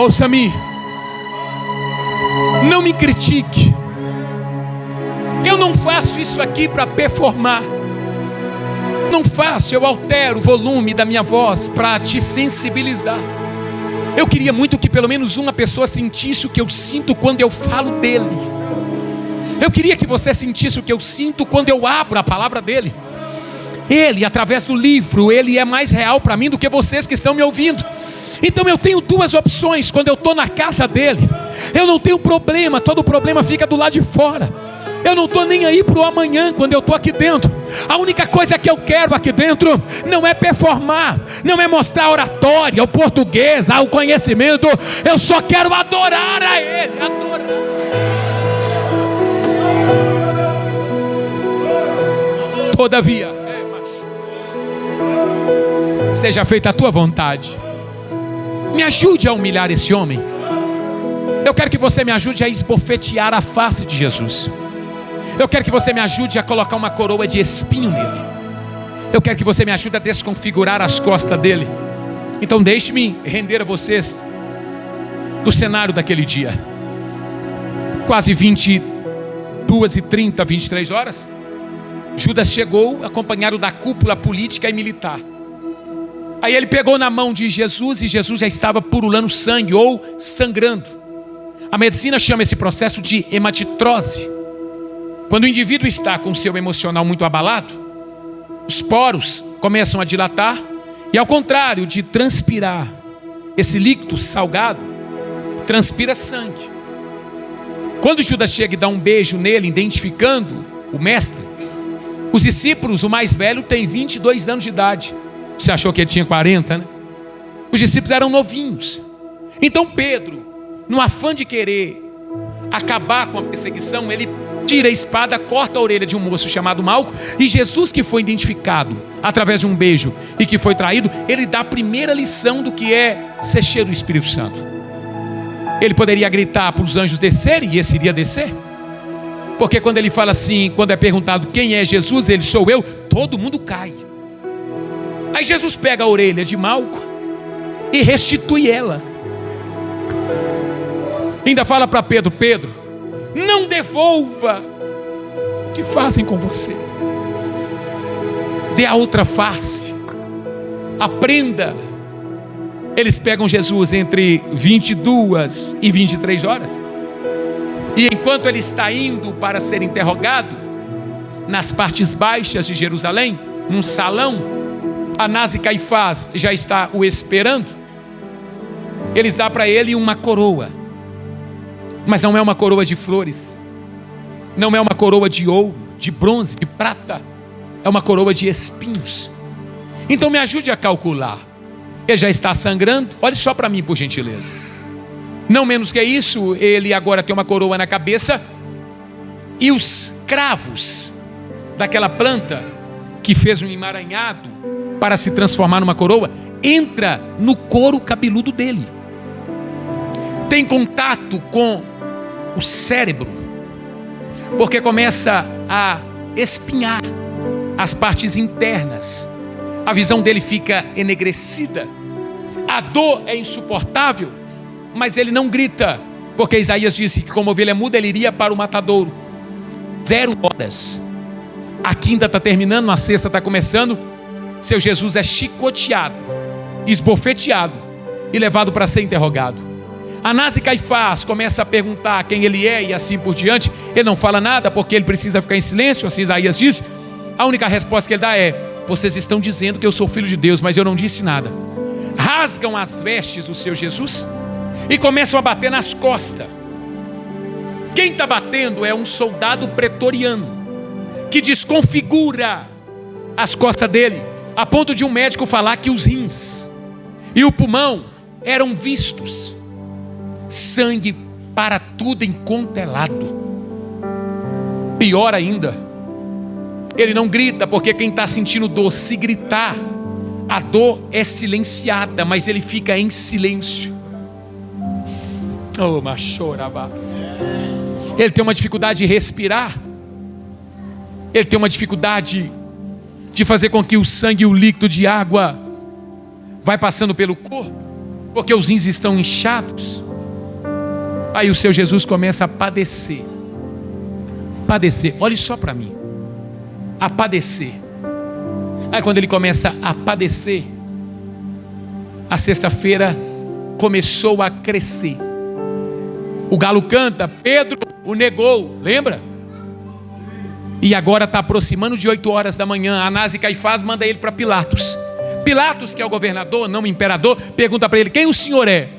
Ouça-me, não me critique. Eu não faço isso aqui para performar. Não faço, eu altero o volume da minha voz para te sensibilizar. Eu queria muito que pelo menos uma pessoa sentisse o que eu sinto quando eu falo dele. Eu queria que você sentisse o que eu sinto quando eu abro a palavra dele. Ele, através do livro, ele é mais real para mim do que vocês que estão me ouvindo. Então eu tenho duas opções quando eu estou na casa dele. Eu não tenho problema, todo problema fica do lado de fora. Eu não estou nem aí para o amanhã quando eu estou aqui dentro. A única coisa que eu quero aqui dentro não é performar, não é mostrar a oratória, o português, o conhecimento. Eu só quero adorar a ele, adorar. Todavia, seja feita a tua vontade. Me ajude a humilhar esse homem. Eu quero que você me ajude a esbofetear a face de Jesus. Eu quero que você me ajude a colocar uma coroa de espinho nele. Eu quero que você me ajude a desconfigurar as costas dele. Então deixe-me render a vocês do cenário daquele dia. Quase 22h30, 23 horas, Judas chegou acompanhado da cúpula política e militar. Aí ele pegou na mão de Jesus e Jesus já estava purulando sangue ou sangrando. A medicina chama esse processo de hematitrose. Quando o indivíduo está com o seu emocional muito abalado, os poros começam a dilatar e, ao contrário de transpirar esse líquido salgado, transpira sangue. Quando Judas chega e dá um beijo nele, identificando o mestre, os discípulos, o mais velho tem 22 anos de idade. Você achou que ele tinha 40, né? Os discípulos eram novinhos. Então Pedro, no afã de querer acabar com a perseguição, ele tira a espada, corta a orelha de um moço chamado Malco. E Jesus, que foi identificado através de um beijo e que foi traído, ele dá a primeira lição do que é ser cheio do Espírito Santo. Ele poderia gritar para os anjos descerem, e esse iria descer. Porque quando ele fala assim, quando é perguntado quem é Jesus, ele: sou eu, todo mundo cai. Aí Jesus pega a orelha de Malco e restitui ela. Ainda fala para Pedro: Pedro, não devolva o que fazem com você. Dê a outra face. Aprenda. Eles pegam Jesus entre 22 e 23 horas. E enquanto ele está indo para ser interrogado, nas partes baixas de Jerusalém, num salão, Anás e Caifás já está o esperando. Eles dão para ele uma coroa. Mas não é uma coroa de flores, não é uma coroa de ouro, de bronze, de prata. É uma coroa de espinhos. Então me ajude a calcular. Ele já está sangrando. Olhe só para mim, por gentileza. Não menos que isso, ele agora tem uma coroa na cabeça. E os cravos daquela planta que fez um emaranhado para se transformar numa coroa, entra no couro cabeludo dele. Tem contato com o cérebro, porque começa a espinhar as partes internas. A visão dele fica enegrecida. A dor é insuportável, mas ele não grita, porque Isaías disse que como ovelha muda ele iria para o matadouro. 0 horas. A quinta está terminando, a sexta está começando. Seu Jesus é chicoteado, esbofeteado e levado para ser interrogado. Anás e Caifás começam a perguntar quem ele é e assim por diante. Ele não fala nada porque ele precisa ficar em silêncio, assim Isaías diz. A única resposta que ele dá é: vocês estão dizendo que eu sou filho de Deus, mas eu não disse nada. Rasgam as vestes do seu Jesus e começam a bater nas costas. Quem está batendo é um soldado pretoriano que desconfigura as costas dele, a ponto de um médico falar que os rins e o pulmão eram vistos. Sangue para tudo enquanto é lado. Pior ainda, ele não grita, porque quem está sentindo dor, se gritar, a dor é silenciada, mas ele fica em silêncio. Oh, machorabás. Ele tem uma dificuldade de respirar. Ele tem uma dificuldade de fazer com que o sangue e o líquido de água vai passando pelo corpo, porque os rins estão inchados. Aí o seu Jesus começa a padecer. Padecer, olhe só para mim. A padecer. Aí quando ele começa a padecer, a sexta-feira começou a crescer. O galo canta, Pedro o negou, lembra? E agora está aproximando de 8 horas da manhã. Anás e Caifás manda ele para Pilatos. Pilatos, que é o governador, não o imperador, pergunta para ele: quem o senhor é?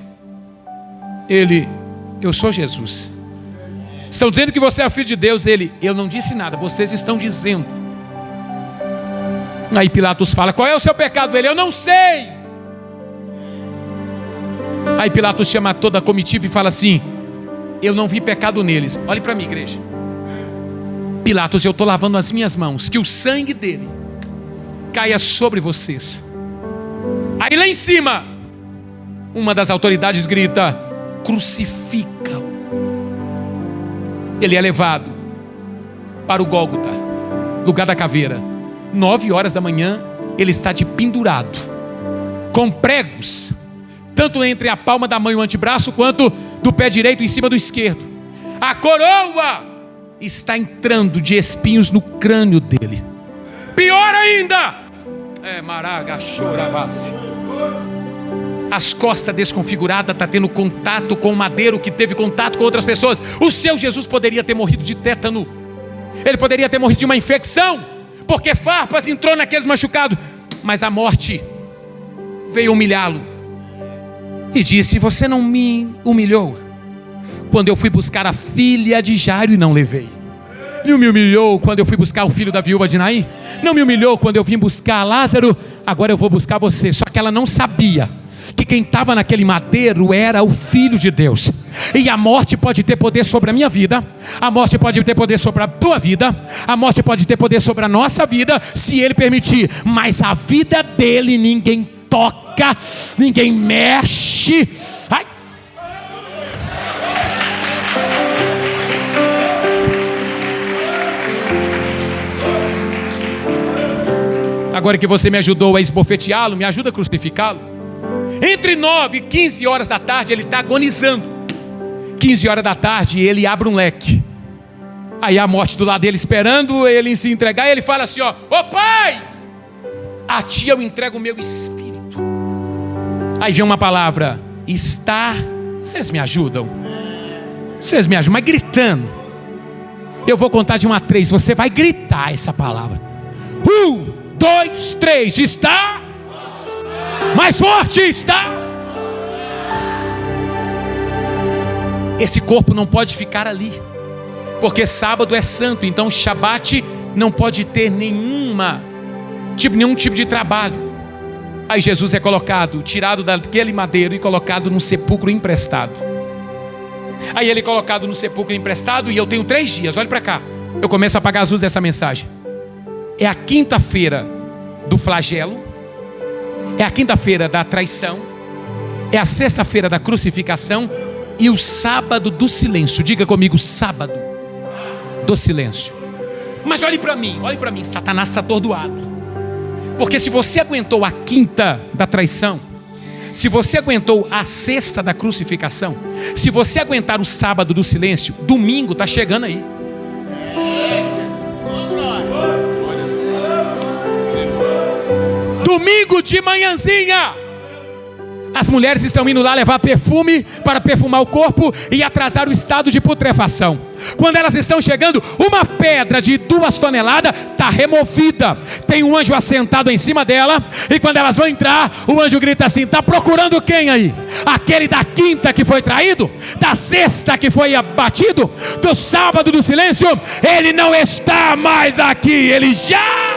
Ele: eu sou Jesus. Estão dizendo que você é o filho de Deus. Ele: eu não disse nada, vocês estão dizendo. Aí Pilatos fala: qual é o seu pecado? Ele: eu não sei. Aí Pilatos chama toda a comitiva e fala assim: eu não vi pecado neles. Olhe para mim, igreja. Pilatos, eu estou lavando as minhas mãos, que o sangue dele caia sobre vocês. Aí lá em cima, uma das autoridades grita: crucifica-o. Ele é levado para o Gólgota, lugar da caveira. 9 horas da manhã, ele está de pendurado, com pregos, tanto entre a palma da mão e o antebraço, quanto do pé direito em cima do esquerdo. A coroa está entrando de espinhos no crânio dele. Pior ainda, as costas desconfiguradas, está tendo contato com o madeiro que teve contato com outras pessoas. O seu Jesus poderia ter morrido de tétano, ele poderia ter morrido de uma infecção, porque farpas entrou naqueles machucados. Mas a morte veio humilhá-lo e disse: você não me humilhou quando eu fui buscar a filha de Jairo e não levei? Não me humilhou quando eu fui buscar o filho da viúva de Naim? Não me humilhou quando eu vim buscar Lázaro? Agora eu vou buscar você. Só que ela não sabia que quem estava naquele madeiro era o Filho de Deus. E a morte pode ter poder sobre a minha vida, a morte pode ter poder sobre a tua vida, a morte pode ter poder sobre a nossa vida, se ele permitir. Mas a vida dele ninguém toca, ninguém mexe. Ai! Agora que você me ajudou a esbofeteá-lo, me ajuda a crucificá-lo. Entre 9 e 15 horas da tarde ele está agonizando. 15 horas da tarde ele abre um leque. Aí a morte do lado dele esperando ele se entregar. E ele fala assim: ó, ô pai, a ti eu entrego o meu espírito. Aí vem uma palavra: está. Vocês me ajudam? Vocês me ajudam, mas gritando. Eu vou contar de 1 a 3. Você vai gritar essa palavra. 1, 2, 3. Está. Mais forte. Está. Esse corpo não pode ficar ali, porque sábado é santo. Então Shabat não pode ter nenhum tipo de trabalho. Aí Jesus é colocado, tirado daquele madeiro e colocado num sepulcro emprestado. Aí ele é colocado no sepulcro emprestado. E eu tenho 3 dias, olha para cá. Eu começo a apagar as luzes dessa mensagem. É a quinta-feira do flagelo, é a quinta-feira da traição, é a sexta-feira da crucificação e o sábado do silêncio. Diga comigo: sábado do silêncio. Mas olhe para mim, Satanás está atordoado. Porque se você aguentou a quinta da traição, se você aguentou a sexta da crucificação, se você aguentar o sábado do silêncio, domingo está chegando aí. Domingo de manhãzinha, as mulheres estão indo lá levar perfume para perfumar o corpo e atrasar o estado de putrefação. Quando elas estão chegando, uma pedra de 2 toneladas está removida. Tem um anjo assentado em cima dela. E quando elas vão entrar, o anjo grita assim: está procurando quem aí? Aquele da quinta que foi traído? Da sexta que foi abatido? Do sábado do silêncio? Ele não está mais aqui, ele já...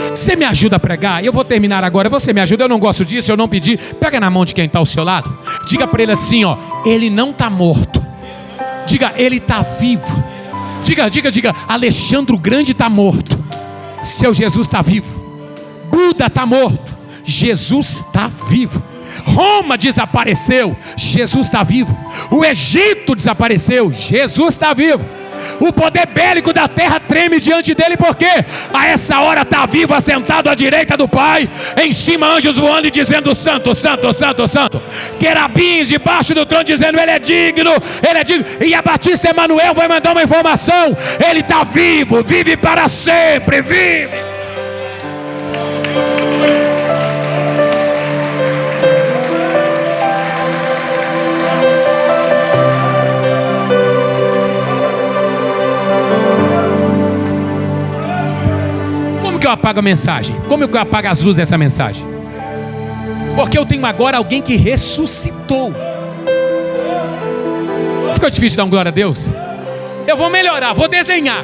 Você me ajuda a pregar? Eu vou terminar agora. Você me ajuda? Eu não gosto disso, eu não pedi. Pega na mão de quem está ao seu lado. Diga para ele assim, ó: ele não está morto. Diga: ele está vivo. Diga: Alexandre o Grande está morto. Seu Jesus está vivo. Buda está morto. Jesus está vivo. Roma desapareceu. Jesus está vivo. O Egito desapareceu. Jesus está vivo. O poder bélico da terra treme diante dele, porque a essa hora está vivo, assentado à direita do Pai. Em cima anjos voando e dizendo: santo, santo, santo, santo. Querubins debaixo do trono dizendo: ele é digno, ele é digno. E a Batista Emanuel vai mandar uma informação: ele está vivo, vive para sempre, vive. Como que eu apago a mensagem? Como que eu apago as luzes dessa mensagem? Porque eu tenho agora alguém que ressuscitou. Ficou difícil dar um glória a Deus? Eu vou melhorar, vou desenhar.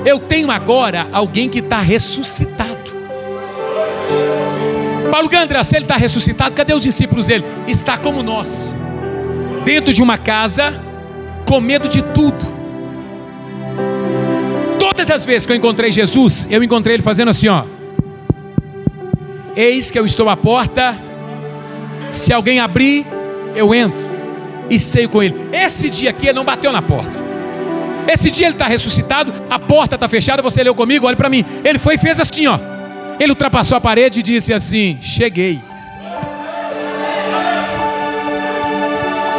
Eu tenho agora alguém que está ressuscitado. Paulo Gandra, se ele está ressuscitado, cadê os discípulos dele? Está como nós, dentro de uma casa, com medo de tudo. Todas as vezes que eu encontrei Jesus, eu encontrei ele fazendo assim, ó: eis que eu estou à porta, se alguém abrir, eu entro e ceio com ele. Esse dia aqui ele não bateu na porta. Esse dia ele está ressuscitado, a porta está fechada. Você leu comigo? Olha para mim. Ele foi e fez assim, ó. Ele ultrapassou a parede e disse assim: cheguei.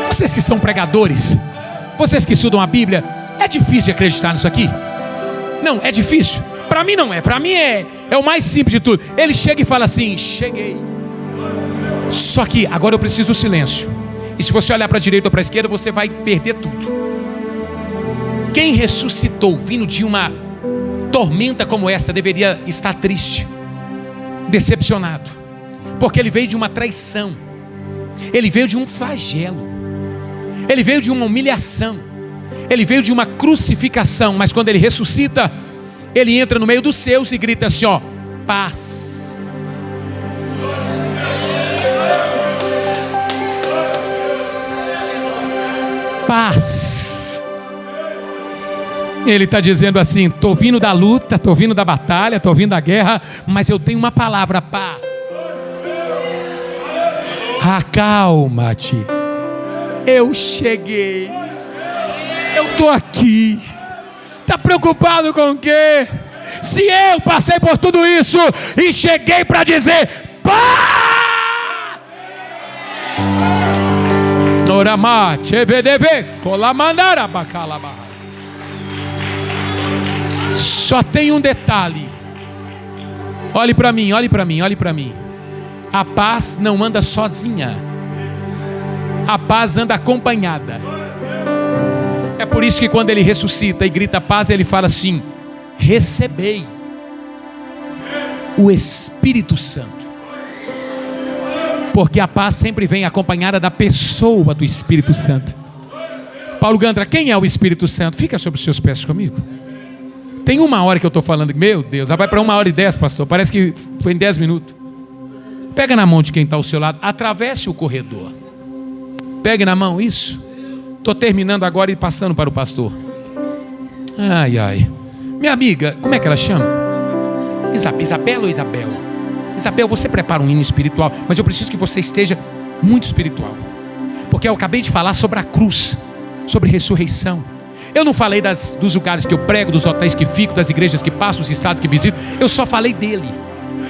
Vocês que são pregadores, vocês que estudam a Bíblia, é difícil de acreditar nisso aqui? Não, é difícil. Para mim não é. Para mim é o mais simples de tudo. Ele chega e fala assim: cheguei. Só que agora eu preciso do silêncio. E se você olhar para a direita ou para a esquerda, você vai perder tudo. Quem ressuscitou vindo de uma tormenta como essa deveria estar triste, decepcionado, porque ele veio de uma traição, ele veio de um flagelo, ele veio de uma humilhação, ele veio de uma crucificação. Mas quando ele ressuscita, ele entra no meio dos seus e grita assim, ó: paz. Paz. Ele está dizendo assim: estou vindo da luta, estou vindo da batalha, estou vindo da guerra, mas eu tenho uma palavra: paz. Acalma-te. Eu cheguei. Eu estou aqui. Está preocupado com o quê? Se eu passei por tudo isso e cheguei para dizer: paz. Noramate, evedeve, colamandara, bacalaba. Só tem um detalhe. Olhe para mim, olhe para mim, olhe para mim. A paz não anda sozinha. A paz anda acompanhada. É por isso que quando ele ressuscita e grita paz, ele fala assim: recebei o Espírito Santo. Porque a paz sempre vem acompanhada da pessoa do Espírito Santo. Paulo Gandra, quem é o Espírito Santo? Fica sobre os seus pés comigo. Tem 1 hora que eu estou falando, meu Deus, já vai para 1h10, pastor, parece que foi em 10 minutos. Pega na mão de quem está ao seu lado, atravesse o corredor. Pegue na mão, isso. Estou terminando agora e passando para o pastor. Ai, ai. Minha amiga, como é que ela chama? Isabela ou Isabel? Isabel, você prepara um hino espiritual, mas eu preciso que você esteja muito espiritual. Porque eu acabei de falar sobre a cruz, sobre ressurreição. Eu não falei dos lugares que eu prego, dos hotéis que fico, das igrejas que passo, dos estados que visito. Eu só falei dele.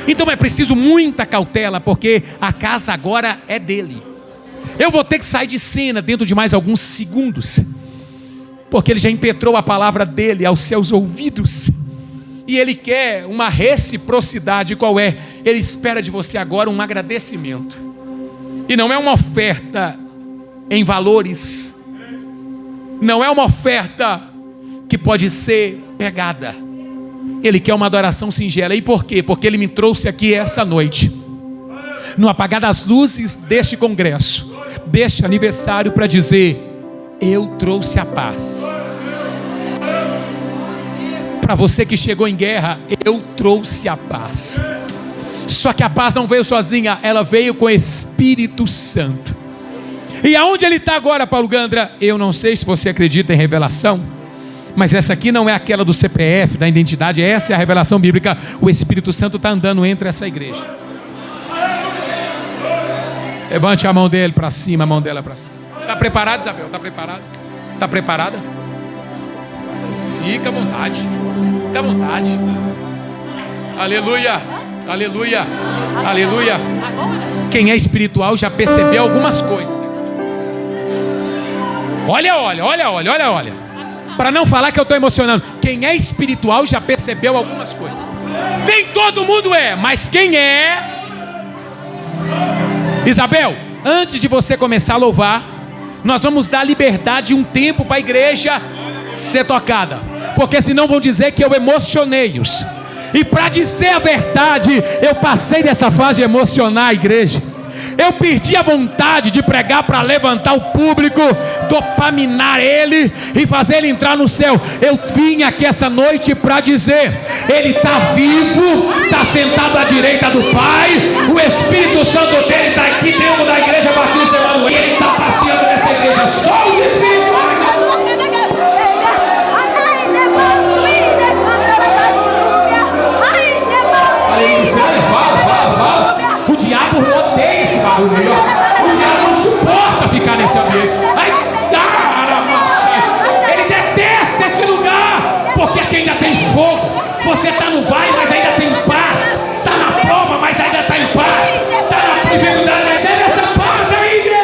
Então é preciso muita cautela, porque a casa agora é dele. Eu vou ter que sair de cena dentro de mais alguns segundos, porque ele já impetrou a palavra dele aos seus ouvidos. E ele quer uma reciprocidade. Qual é? Ele espera de você agora um agradecimento. E não é uma oferta em valores. Não é uma oferta que pode ser pegada. Ele quer uma adoração singela. E por quê? Porque ele me trouxe aqui essa noite, no apagar das luzes deste congresso, deste aniversário, para dizer: eu trouxe a paz. Para você que chegou em guerra, eu trouxe a paz. Só que a paz não veio sozinha, ela veio com o Espírito Santo. E aonde ele está agora, Paulo Gandra? Eu não sei se você acredita em revelação, mas essa aqui não é aquela do CPF, da identidade. Essa é a revelação bíblica. O Espírito Santo está andando entre essa igreja. Levante a mão dele para cima, a mão dela para cima. Está preparado, Isabel? Está preparado? Está preparada? Fica à vontade. Fica à vontade. Aleluia. Aleluia. Aleluia. Quem é espiritual já percebeu algumas coisas. Olha. Para não falar que eu estou emocionando. Quem é espiritual já percebeu algumas coisas. Nem todo mundo é, mas quem é... Isabel, antes de você começar a louvar, nós vamos dar liberdade e um tempo para a igreja ser tocada. Porque senão vão dizer que eu emocionei-os. E para dizer a verdade, eu passei dessa fase de emocionar a igreja. Eu perdi a vontade de pregar para levantar o público, dopaminar ele e fazer ele entrar no céu. Eu vim aqui essa noite para dizer: ele está vivo, está sentado à direita do Pai. O Espírito Santo dele está aqui dentro da igreja Batista Emanuel. E ele está passeando nessa igreja. Só os espirituais. Fala. O diabo odeia esse barulho aí, ó. O diabo não suporta ficar nesse ambiente. Ele detesta esse lugar, porque aqui ainda tem fogo. Você está no vale, mas ainda tem paz. Está na prova, mas ainda está em paz. Está na dificuldade, mas é nessa paz ainda.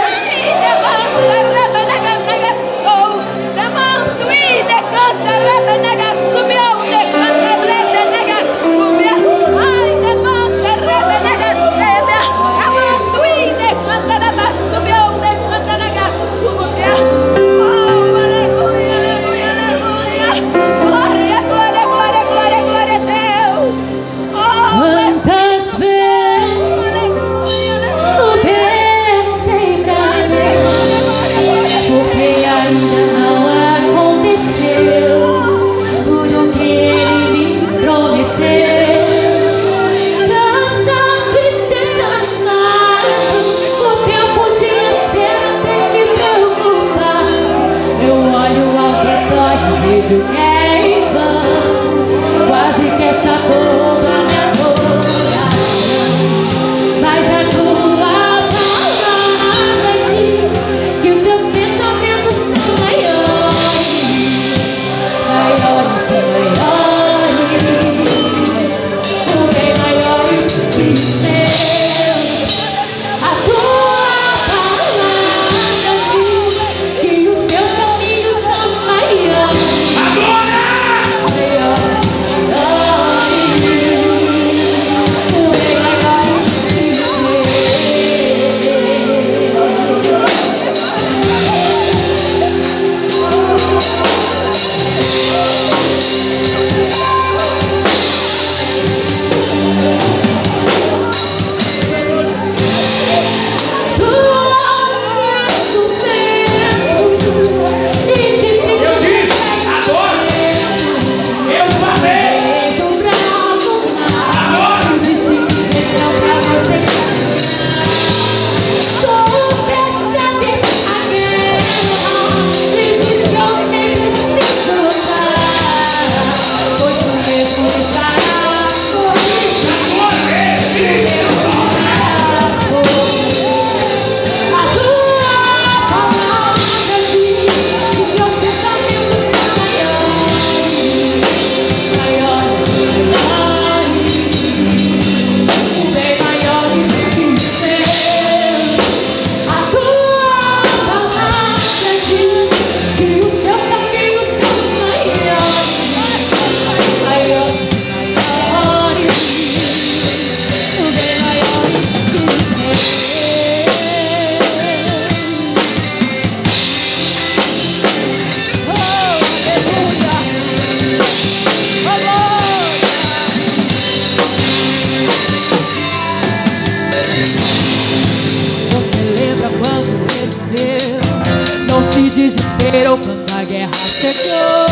desespero quando a guerra chegou.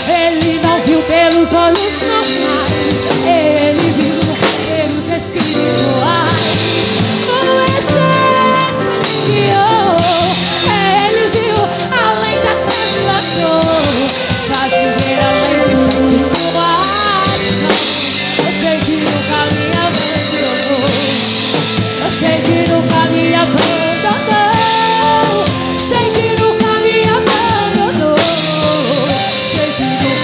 Ele não viu pelos olhos normais, ele viu pelos espirituais. Quando o exército iniciou, ele viu além da tribulação, faz viver além dessa situação. Eu sei que nunca me abandonou, eu sei que nunca me abandonou. Sei que nunca me abandonou, sei que nunca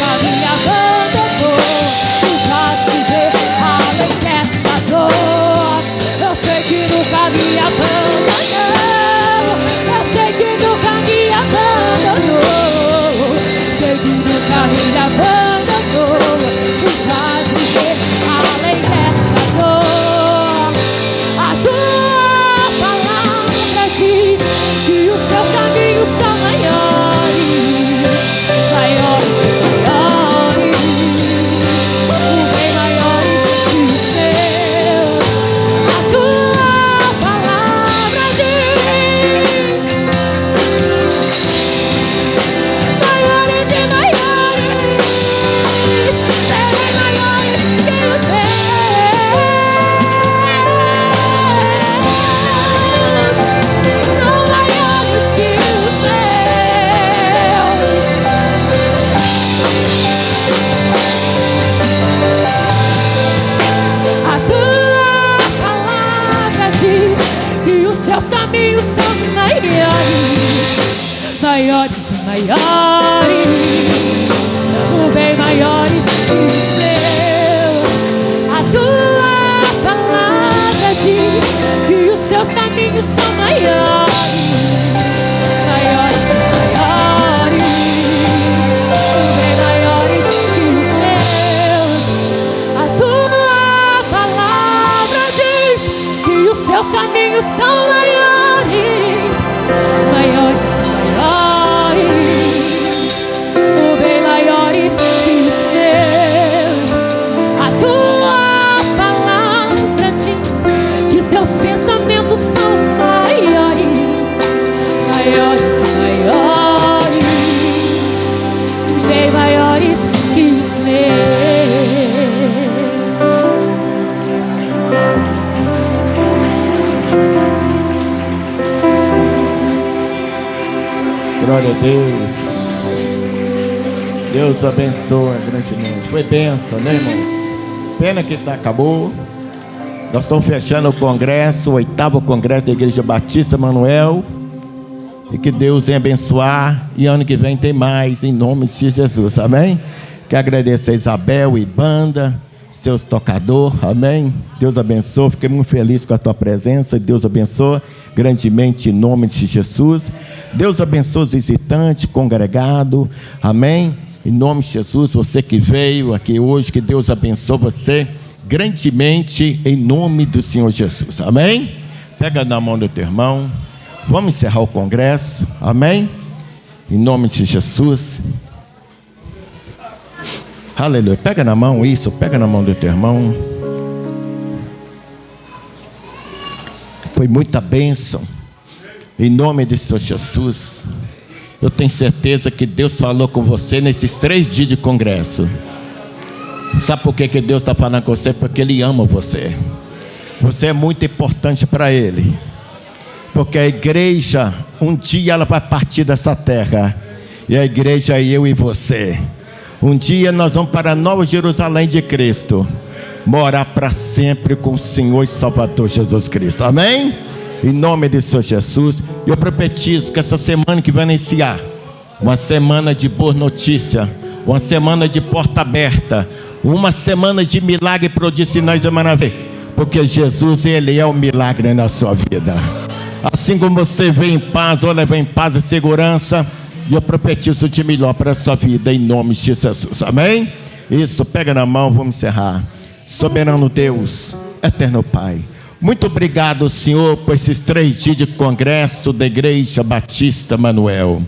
maiores e maiores, bem maiores que os meus. A tua palavra diz que os seus caminhos são maiores, maiores e maiores, bem maiores que os meus. A tua palavra diz que os seus caminhos são maiores, maiores e maiores, bem maiores que os meus. A tua palavra diz que seus pensamentos são maiores, maiores e maiores, bem maiores que os meus. Glória a Deus. Deus abençoa grandemente. Foi bênção, né, irmãos? Pena que acabou. Nós estamos fechando o congresso, o 8º congresso da Igreja Batista Manuel. E que Deus venha abençoar. E ano que vem tem mais, em nome de Jesus, amém? Quero agradecer a Isabel e banda, seus tocadores, amém? Deus abençoe, fiquei muito feliz com a tua presença. Deus abençoe grandemente em nome de Jesus. Deus abençoe os visitantes, congregado, amém? Em nome de Jesus, você que veio aqui hoje, que Deus abençoe você grandemente em nome do Senhor Jesus, amém? Pega na mão do teu irmão, vamos encerrar o congresso, amém? Em nome de Jesus, aleluia. Pega na mão isso, pega na mão do teu irmão. Foi muita bênção em nome de Senhor Jesus. Eu tenho certeza que Deus falou com você nesses 3 dias de congresso. Sabe por que Deus está falando com você? Porque Ele ama você. Você é muito importante para Ele. Porque a igreja, um dia ela vai partir dessa terra. E a igreja é eu e você. Um dia nós vamos para a Nova Jerusalém de Cristo, morar para sempre com o Senhor e Salvador Jesus Cristo, amém? Em nome de Senhor Jesus, eu profetizo que essa semana que vai iniciar, uma semana de boa notícia, uma semana de porta aberta, uma semana de milagre, prodígio, sinais e maravilhas, porque Jesus, Ele é o milagre na sua vida. Assim como você vem em paz, ou leva em paz e segurança, e eu profetizo de melhor para a sua vida, em nome de Jesus, amém? Isso, pega na mão, vamos encerrar. Soberano Deus, eterno Pai, muito obrigado, Senhor, por esses 3 dias de congresso da Igreja Batista Manuel.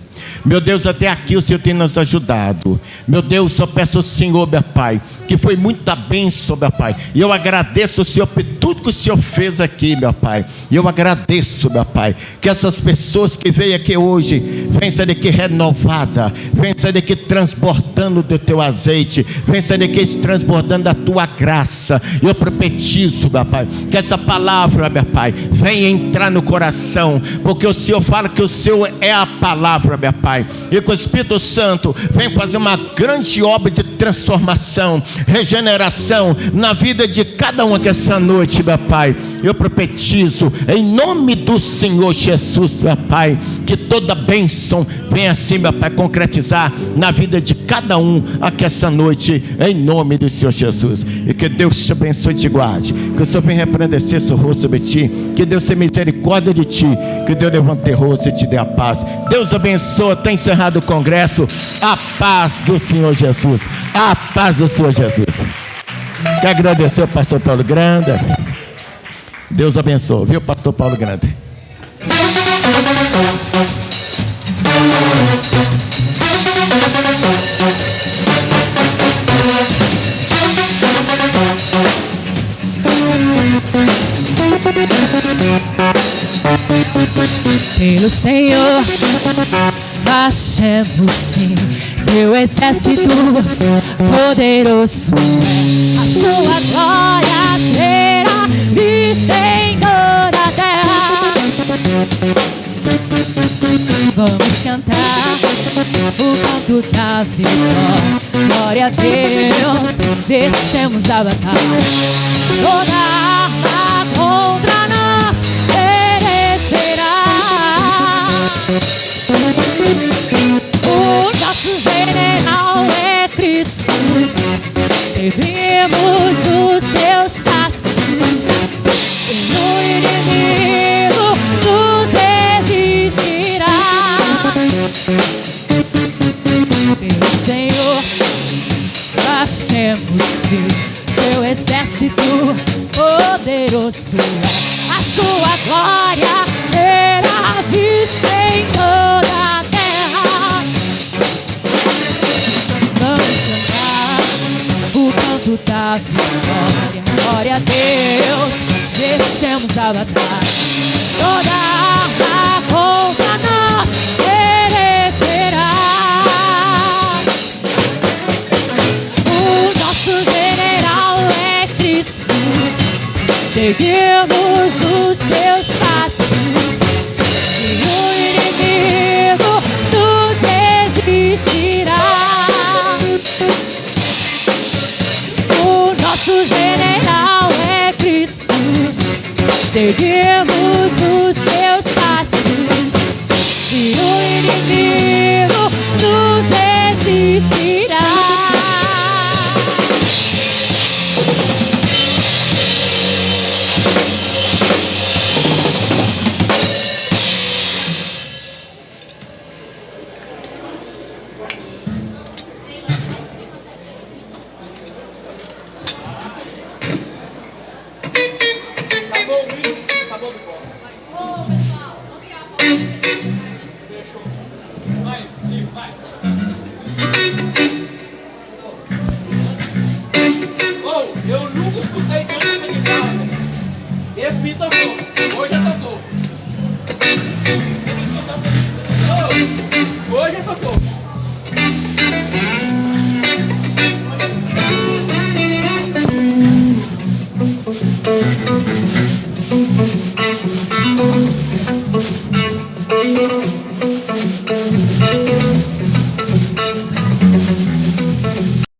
Meu Deus, até aqui o Senhor tem nos ajudado. Meu Deus, eu peço ao Senhor, meu Pai, que foi muita bênção, meu Pai. E eu agradeço, Senhor, por tudo que o Senhor fez aqui, meu Pai. E eu agradeço, meu Pai, que essas pessoas que veio aqui hoje, vem sair daqui renovada, vem sair daqui transbordando do teu azeite, vem sair daqui transbordando da tua graça. Eu profetizo, meu Pai, que essa palavra, meu Pai, venha entrar no coração, porque o Senhor fala que o Senhor é a palavra, meu Pai, e que o Espírito Santo vem fazer uma grande obra de transformação, regeneração na vida de cada um aqui essa noite, meu Pai. Eu profetizo em nome do Senhor Jesus, meu Pai, que toda bênção venha assim, meu Pai, concretizar na vida de cada um aqui essa noite, em nome do Senhor Jesus. E que Deus te abençoe e te guarde, que o Senhor venha resplandecer seu rosto sobre ti, que Deus tenha misericórdia de ti, que Deus levante o rosto e te dê a paz. Deus abençoe. Está encerrado o congresso. A paz do Senhor Jesus, a paz do Senhor Jesus. Quero agradecer ao pastor Paulo Grande. Deus abençoe, viu, pastor Paulo Grande? Pelo Senhor baixemos sim seu exército poderoso, a sua glória será vista em toda a terra. Vamos cantar o canto da vitória, glória a Deus, descemos a batalha, toda arma contra nós perecerá. seguimos os seus passos, e o inimigo nos resistirá. Pelo Senhor baixemos seu exército poderoso, a sua glória será vista em toda a terra. Vamos cantar o canto da vitória, glória a Deus, vencemos a batalha. Toda arma contra nós perecerá. O nosso general é Cristo, seguimos os seus passos, e o inimigo nos resistirá. O nosso general é Cristo, seguimos os seus passos, e o inimigo nos resistirá.